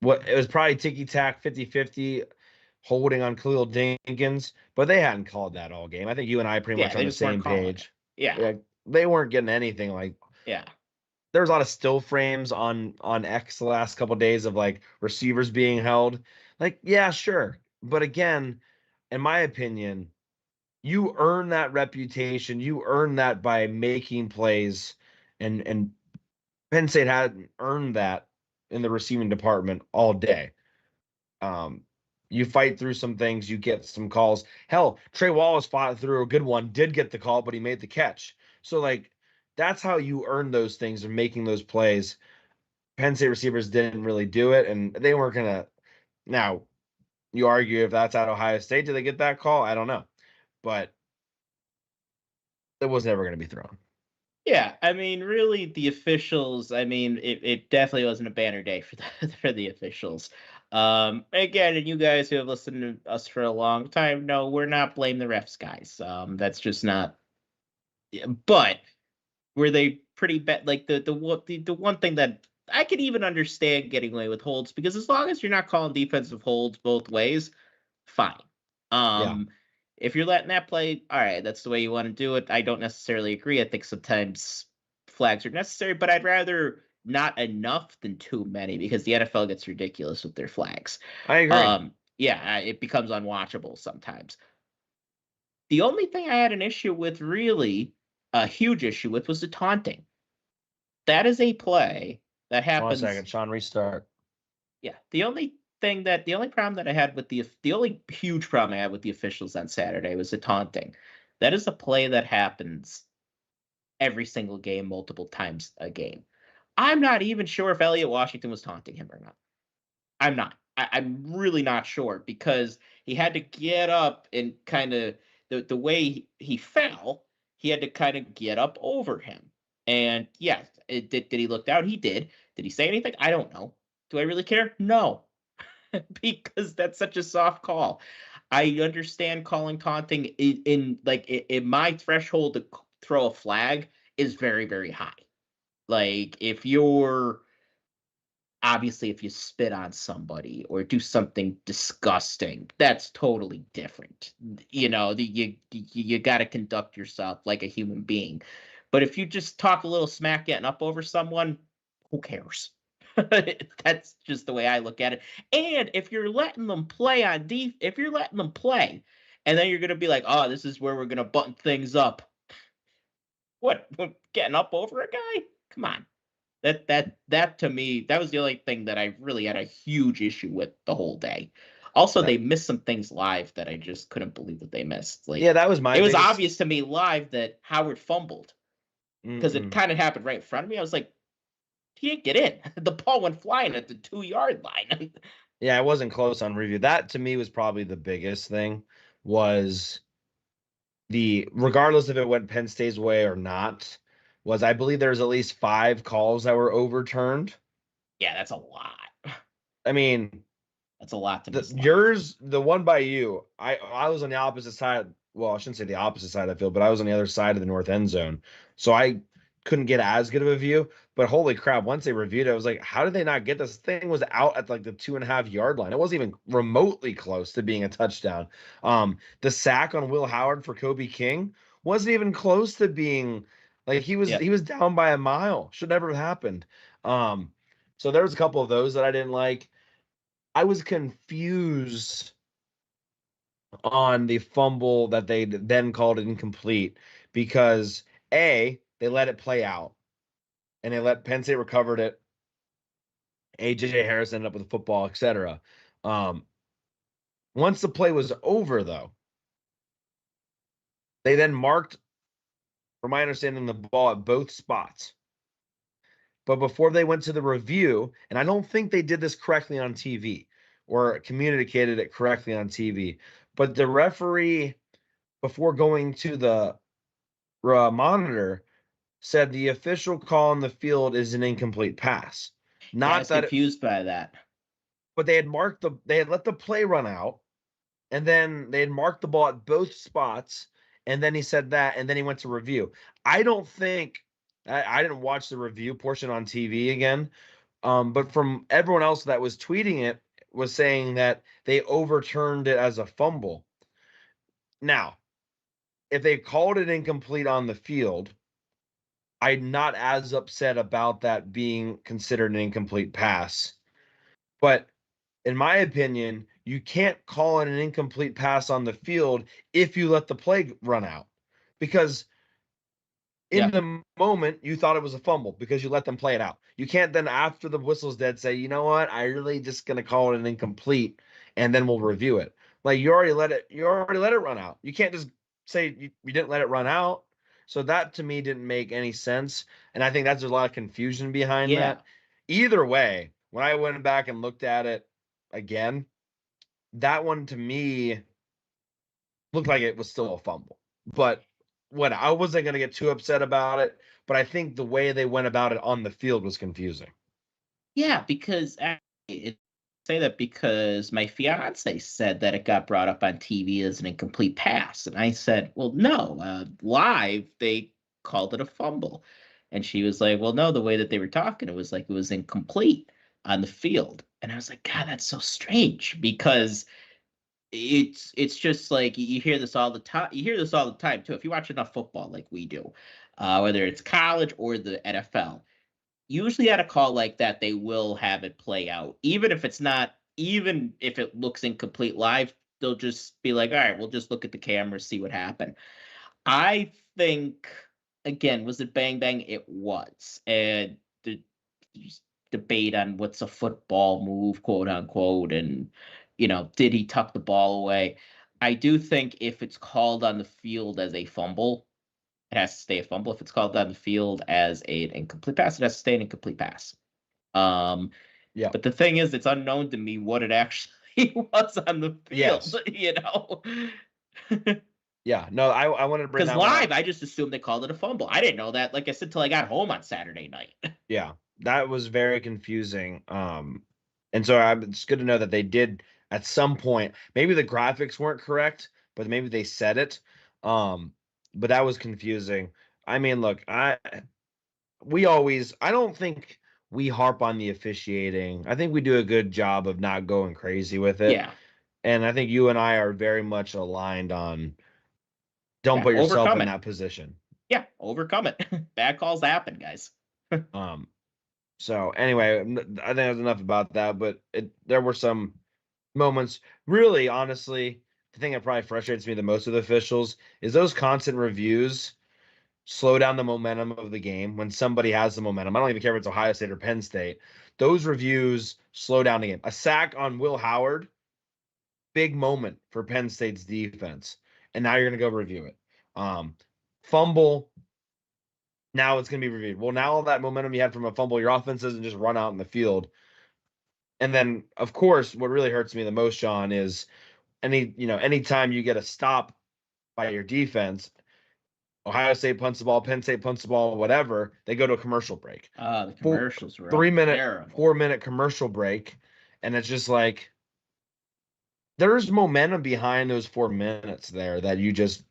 What it was probably ticky-tack 50-50 holding on Khalil Dinkins, but they hadn't called that all game. I think you and I pretty much on the same page. Yeah. They weren't getting anything like. Yeah. There was a lot of still frames on X the last couple of days of like receivers being held. Like, yeah, sure. But again, in my opinion, you earn that reputation. You earn that by making plays, and Penn State hadn't earned that in the receiving department all day. You fight through some things, you get some calls. Hell, Trey Wallace fought through a good one, did get the call, but he made the catch. So, like, that's how you earn those things and making those plays. Penn State receivers didn't really do it, and they weren't going to. Now, you argue if that's at Ohio State, did they get that call? I don't know. But it was never going to be thrown. Yeah, I mean, really, the officials, I mean, it definitely wasn't a banner day for the officials. Again, and you guys who have listened to us for a long time know we're not blame the refs, guys. That's just not. Yeah, but were they pretty bad? Like the one thing that I could even understand getting away with holds, because as long as you're not calling defensive holds both ways, fine. If you're letting that play, all right, that's the way you want to do it. I don't necessarily agree. I think sometimes flags are necessary, but I'd rather not enough than too many, because the NFL gets ridiculous with their flags. I agree. It becomes unwatchable sometimes. The only thing I had an issue with, really a huge issue with, was the taunting. That is a play that happens. 1 second, Sean, restart. Yeah, the only problem that I had with the only huge problem I had with the officials on Saturday was the taunting. That is a play that happens every single game, multiple times a game. I'm not even sure if Elliot Washington was taunting him or not. I'm not. I'm really not sure, because he had to get up and kind of the way he fell, he had to kind of get up over him. And yeah, did he look down? He did. Did he say anything? I don't know. Do I really care? No. Because that's such a soft call. I understand calling taunting in my threshold to throw a flag is very, very high. Like, if you spit on somebody or do something disgusting, that's totally different. You know, you got to conduct yourself like a human being. But if you just talk a little smack getting up over someone, who cares? That's just the way I look at it. And if you're letting them play if you're letting them play, and then you're going to be like, oh, this is where we're going to button things up. What, getting up over a guy? Come on. That to me, that was the only thing that I really had a huge issue with the whole day. Also, they missed some things live that I just couldn't believe that they missed. Like, yeah, that was It was obvious to me live that Howard fumbled, because it kind of happened right in front of me. I was like, he didn't get in. The ball went flying at the 2-yard line. Yeah, it wasn't close on review. That to me was probably the biggest thing, was regardless if it went Penn State's way or not, was I believe there's at least 5 calls that were overturned. Yeah, that's a lot. I mean, that's a lot to miss. The one by you, I was on the opposite side. Well, I shouldn't say the opposite side of the field, but I was on the other side of the north end zone. So I couldn't get as good of a view. But holy crap, once they reviewed it, I was like, how did they not get this? Thing was out at like the 2.5 yard line. It wasn't even remotely close to being a touchdown. The sack on Will Howard for Kobe King wasn't even close to being like he was down by a mile. Should never have happened. So there was a couple of those that I didn't like. I was confused on the fumble that they then called it incomplete because they let it play out and they let Penn State recovered it. AJ Harris ended up with the football, etc. Once the play was over, though, they then marked, from my understanding, the ball at both spots. But before they went to the review, and I don't think they did this correctly on TV or communicated it correctly on TV, but the referee, before going to the monitor, said the official call on the field is an incomplete pass. I was confused by that. But they had let the play run out, and then they had marked the ball at both spots, and then he said that, and then he went to review. I don't think I didn't watch the review portion on TV again, but from everyone else that was tweeting it was saying that they overturned it as a fumble. Now, if they called it incomplete on the field, I'm not as upset about that being considered an incomplete pass. But in my opinion, you can't call it an incomplete pass on the field if you let the play run out. Because in the moment, you thought it was a fumble because you let them play it out. You can't then, after the whistle's dead, say, you know what, I really just going to call it an incomplete, and then we'll review it. Like, you already let it run out. You can't just say you didn't let it run out. So that, to me, didn't make any sense. And I think that's a lot of confusion behind that. Either way, when I went back and looked at it again, that one, to me, looked like it was still a fumble. But I wasn't going to get too upset about it, but I think the way they went about it on the field was confusing. Yeah, because say that because my fiance said that it got brought up on TV as an incomplete pass, and I said, well, no, live they called it a fumble, and she was like, well, no, the way that they were talking, it was like it was incomplete on the field, and I was like, God, that's so strange because it's just like you hear this all the time. You hear this all the time too. If you watch enough football like we do, whether it's college or the NFL, usually at a call like that, they will have it play out. Even if it looks incomplete live, they'll just be like, all right, we'll just look at the camera, see what happened. I think, again, was it bang bang? It was. And the debate on what's a football move, quote unquote, and did he tuck the ball away? I do think if it's called on the field as a fumble, it has to stay a fumble. If it's called on the field as an incomplete pass, it has to stay an incomplete pass. But the thing is, it's unknown to me what it actually was on the field. Yeah, no, I wanted to bring that because live, I just assumed they called it a fumble. I didn't know that, like I said, till I got home on Saturday night. Yeah, that was very confusing. And so it's good to know that they did at some point. Maybe the graphics weren't correct, but maybe they said it. But that was confusing. I mean, look, I don't think we harp on the officiating. I think we do a good job of not going crazy with it. Yeah. And I think you and I are very much aligned on don't put yourself in that position. Yeah, overcome it. Bad calls happen, guys. So anyway, I think there's enough about that, but there were some moments, really, honestly, the thing that probably frustrates me the most with officials is those constant reviews slow down the momentum of the game when somebody has the momentum. I don't even care if it's Ohio State or Penn State. Those reviews slow down the game. A sack on Will Howard, big moment for Penn State's defense. And now you're going to go review it. Fumble, now it's going to be reviewed. Well, now all that momentum you had from a fumble, your offense doesn't just run out in the field. And then, of course, what really hurts me the most, Sean, is anytime you get a stop by your defense, Ohio State punts the ball, Penn State punts the ball, whatever, they go to a commercial break. The commercials were 4-minute commercial break. And it's just like, there's momentum behind those 4 minutes there that you don't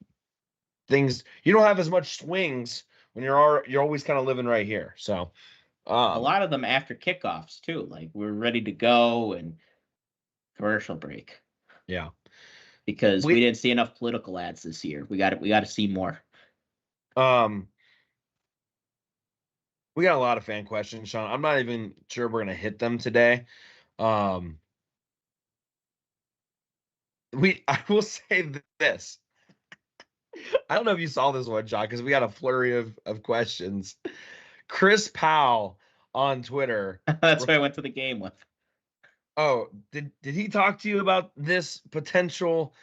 have as much swings when you're always kind of living right here. So A lot of them after kickoffs too. Like we're ready to go and commercial break. Yeah. Because we didn't see enough political ads this year. We got to see more. We got a lot of fan questions, Sean. I'm not even sure we're gonna hit them today. I will say this. I don't know if you saw this one, John, because we got a flurry of questions. Chris Powell on Twitter. That's what I went to the game with. Oh, did he talk to you about this potential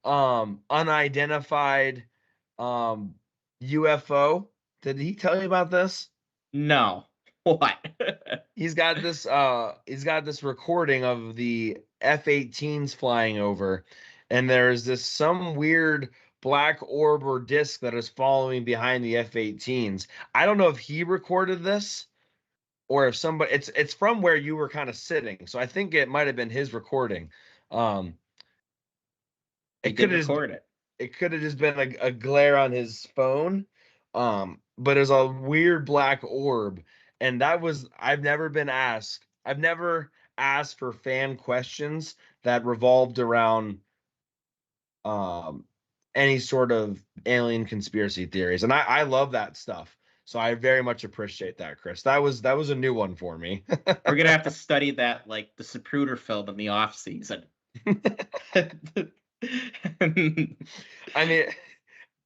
unidentified UFO? Did he tell you about this? No. What? He's got this recording of the F-18s flying over, and there's this some weird black orb or disc that is following behind the F-18s. I don't know if he recorded this or if somebody it's from where you were kind of sitting. So I think it might have been his recording. It could have just been a glare on his phone. But there's a weird black orb. And I've never asked for fan questions that revolved around any sort of alien conspiracy theories. And I love that stuff. So I very much appreciate that, Chris. That was a new one for me. We're gonna have to study that like the Zapruder film in the off season. I mean,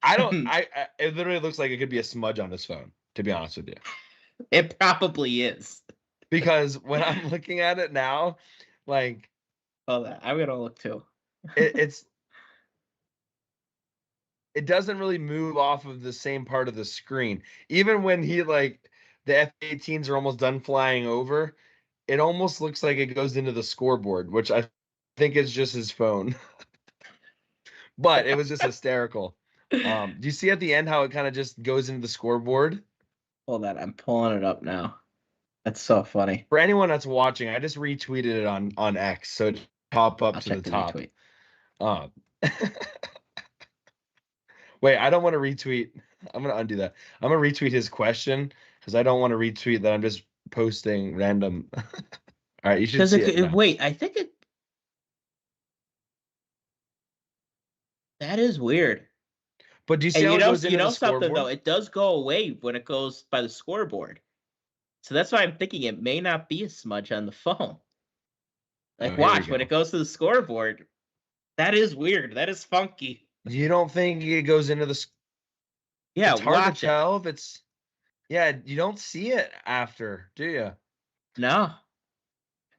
it literally looks like it could be a smudge on his phone, to be honest with you. It probably is. Because when I'm looking at it now, like, I'm gonna look too. It doesn't really move off of the same part of the screen. Even when the F-18s are almost done flying over, it almost looks like it goes into the scoreboard, which I think is just his phone. But it was just hysterical. Do you see at the end how it kind of just goes into the scoreboard? Hold on, I'm pulling it up now. That's so funny. For anyone that's watching, I just retweeted it on X, so it pop up to the top. Wait, I don't want to retweet. I'm gonna undo that. I'm gonna retweet his question because I don't want to retweet that I'm just posting random. All right, you should see it now. Wait, I think it. That is weird. But do you see how it goes into the something scoreboard? though? It does go away when it goes by the scoreboard. So that's why I'm thinking it may not be a smudge on the phone. Like, watch when it goes to the scoreboard. That is weird. That is funky. You don't think it goes into the? Yeah, it's hard to tell if it's. Yeah, you don't see it after, do you? No.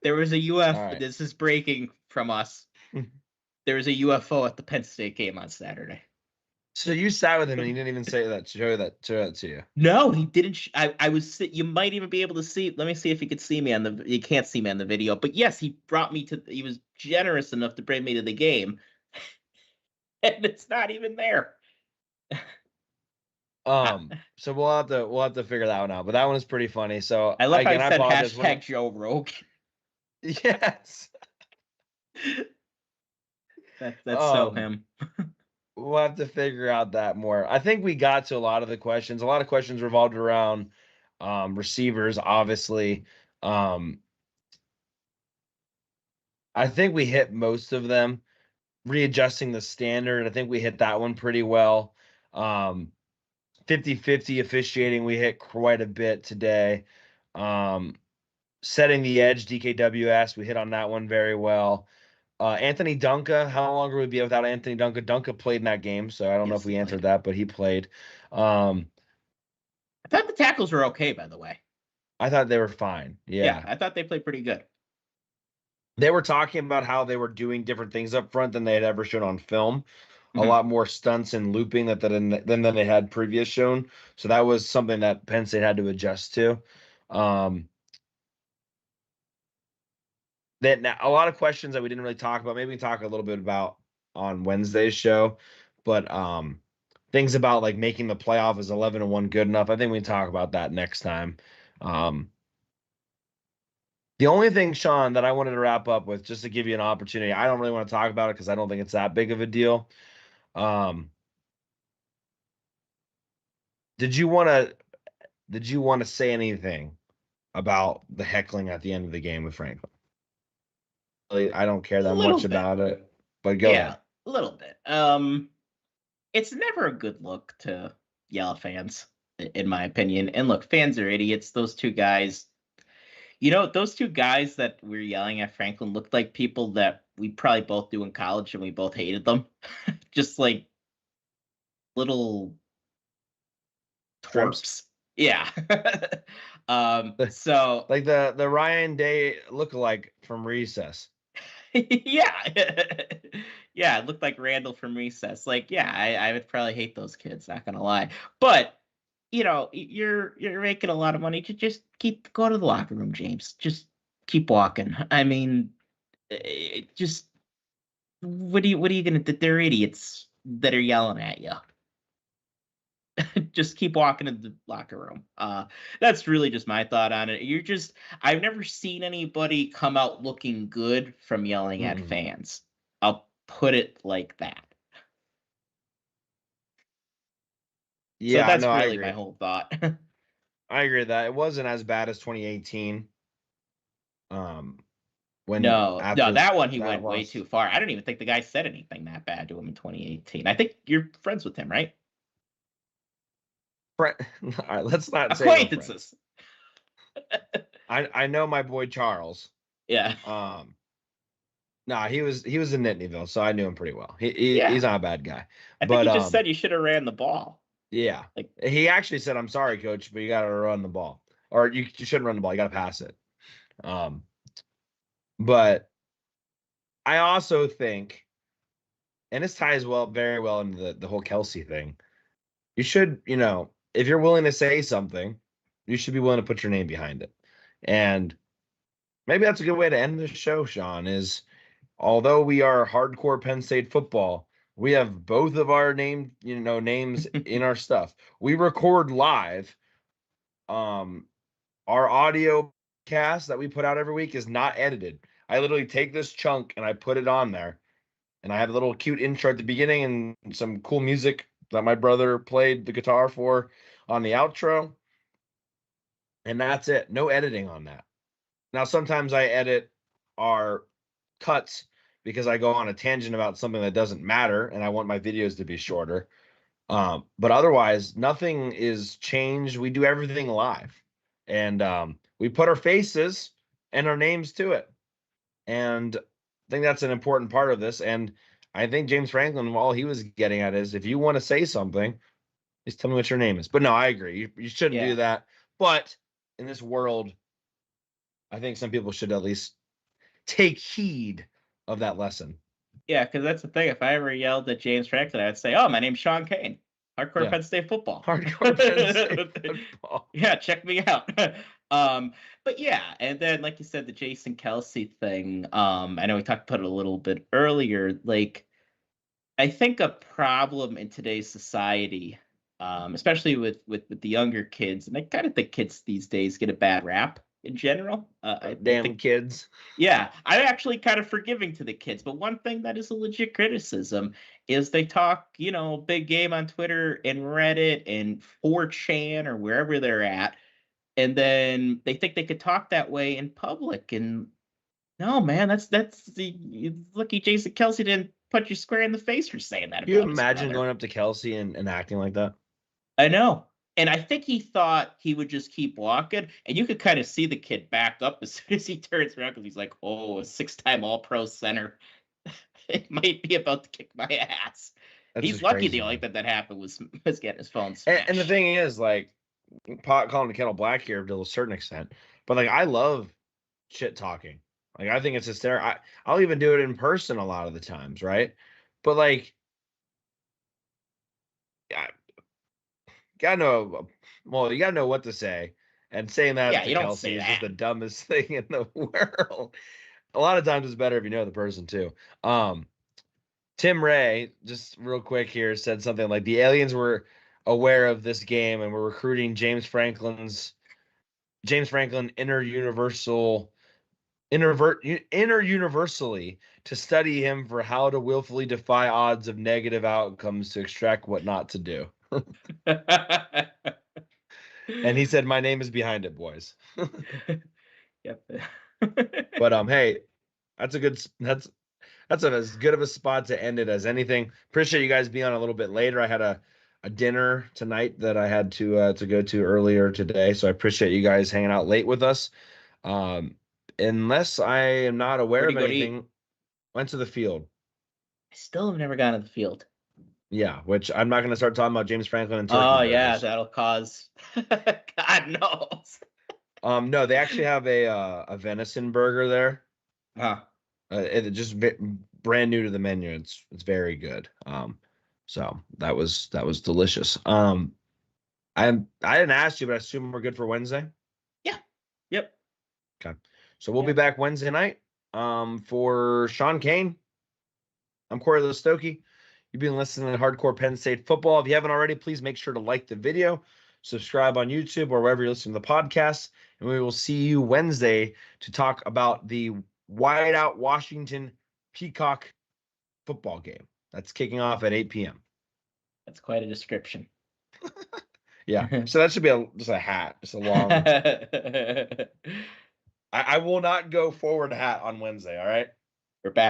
There was a UFO. Right. This is breaking from us. There was a UFO at the Penn State game on Saturday. So you sat with him and he didn't even say that, show that to you. No, he didn't. I was. You might even be able to see. Let me see if you could see me on the. You can't see me on the video, but yes, he brought me to. He was generous enough to bring me to the game, and it's not even there. So we'll have to figure that one out. But that one is pretty funny. So I love how I said hashtag Joe Rogan. Yes. That's so him. We'll have to figure out that more. I think we got to a lot of the questions. A lot of questions revolved around receivers, obviously. I think we hit most of them. Readjusting the standard, I think we hit that one pretty well. 50-50 officiating, we hit quite a bit today. Setting the edge, DKWS, we hit on that one very well. Anthony Dunca, how longer would we be without Anthony Dunca? Dunca played in that game, so I don't know if we answered that, but he played. I thought the tackles were okay, by the way. I thought they were fine. Yeah, I thought they played pretty good. They were talking about how they were doing different things up front than they had ever shown on film. A lot more stunts and looping than they had previous shown. So that was something that Penn State had to adjust to. That a lot of questions that we didn't really talk about. Maybe we talk a little bit about on Wednesday's show, but things about like making the playoff is 11-1 good enough. I think we can talk about that next time. The only thing, Sean, that I wanted to wrap up with, just to give you an opportunity, I don't really want to talk about it because I don't think it's that big of a deal. Did you want to say anything about the heckling at the end of the game with Franklin? I don't care A that little much bit. about it, but go Yeah, ahead. a little bit. It's never a good look to yell at fans, in my opinion. And look, fans are idiots. Those two guys, those two guys that we're yelling at Franklin looked like people that we probably both do in college and we both hated them. Just like little Trimps. twerps. Yeah. So Like the Ryan Day lookalike from Recess. yeah. Yeah, it looked like Randall from Recess. Like, yeah, I would probably hate those kids, not gonna lie. But you're making a lot of money. Just go to the locker room, James. Just keep walking. I mean, just what are you gonna do? They're idiots that are yelling at you. Just keep walking in the locker room. That's really just my thought on it. I've never seen anybody come out looking good from yelling at Mm-mm. fans. I'll put it like that. So Yeah, that's no, I really my agree. whole thought. I agree that it wasn't as bad as 2018. When No, after that one he that went way loss. too far. I don't even think the guy said anything that bad to him in 2018. I think you're friends with him, right? All right, let's not say we're friends. Acquaintances. I know my boy Charles. Yeah. Nah, he was in Nittanyville, so I knew him pretty well. Yeah. He's not a bad guy. I think But he just said you should have ran the ball. yeah. Like, He actually said, "I'm sorry, coach, but you got to run the ball. Or you shouldn't run the ball. You got to pass it." But I also think, and this ties very well into the whole Kelsey thing. You should, if you're willing to say something, you should be willing to put your name behind it. And maybe that's a good way to end the show, Sean, is although we are hardcore Penn State football, we have both of our names in our stuff. We record live. Our audio cast that we put out every week is not edited. I literally take this chunk and I put it on there. And I have a little cute intro at the beginning and some cool music that my brother played the guitar for on the outro. And that's it. No editing on that. Now, sometimes I edit our cuts because I go on a tangent about something that doesn't matter and I want my videos to be shorter. But otherwise, nothing is changed. We do everything live. And we put our faces and our names to it. And I think that's an important part of this. And I think James Franklin, all he was getting at is if you want to say something, just tell me what your name is. But no, I agree. You shouldn't do that. But in this world, I think some people should at least take heed of that lesson. yeah, because that's the thing. If I ever yelled at James Franklin, I'd say, "Oh, my name's Sean Kane, hardcore Penn State football." Hardcore Penn State football. Yeah, check me out. But yeah, and then like you said, the Jason Kelsey thing. I know we talked about it a little bit earlier. Like, I think a problem in today's society, especially with the younger kids, and I kind of think kids these days get a bad rap in general. I think Kids. yeah, I'm actually kind of forgiving to the kids, but one thing that is a legit criticism is they talk, big game on Twitter and Reddit and 4chan or wherever they're at, and then they think they could talk that way in public. And no, man, that's the lucky Jason Kelsey didn't punch you square in the face for saying that Can you about his imagine brother. going up to Kelsey and acting like that? I know. And I think he thought he would just keep walking. And you could kind of see the kid back up as soon as he turns around because he's like, oh, a 6-time All-Pro center. It might be about to kick my ass. He's lucky crazy, the only thing that happened was getting his phone smashed. And the smashed. thing is, like, pot calling the kettle black here to a certain extent. But, like, I love shit talking. Like, I think it's hysterical. I'll even do it in person a lot of the times, right? But, like, you gotta know what to say. And saying that to Kelsey is just the dumbest thing in the world. A lot of times it's better if you know the person too. Tim Ray, just real quick here, said something like the aliens were aware of this game and were recruiting James Franklin interuniversally to study him for how to willfully defy odds of negative outcomes to extract what not to do. And he said, "My name is behind it, boys." Yep. But hey, that's as good of a spot to end it as anything. Appreciate you guys being on a little bit later. I had a dinner tonight that I had to go to earlier today, so I appreciate you guys hanging out late with us. Unless I am not aware Where'd of you go to eat? anything, went to the field. I still have never gone to the field. Yeah, which I'm not going to start talking about James Franklin and turkey Oh burgers. yeah, that'll cause God knows. No, they actually have a venison burger there. Huh. It just brand new to the menu. It's very good. So that was delicious. I didn't ask you, but I assume we're good for Wednesday. Yeah. Yep. Okay. So we'll be back Wednesday night. For Sean Kane, I'm Cory Lestochi. You've been listening to Hardcore Penn State Football. If you haven't already, please make sure to like the video, subscribe on YouTube or wherever you're listening to the podcast, and we will see you Wednesday to talk about the Whiteout Washington Peacock football game. That's kicking off at 8 p.m. That's quite a description. Yeah. So that should be just a hat. Just a long. I will not go forward hat on Wednesday. All right. We're back.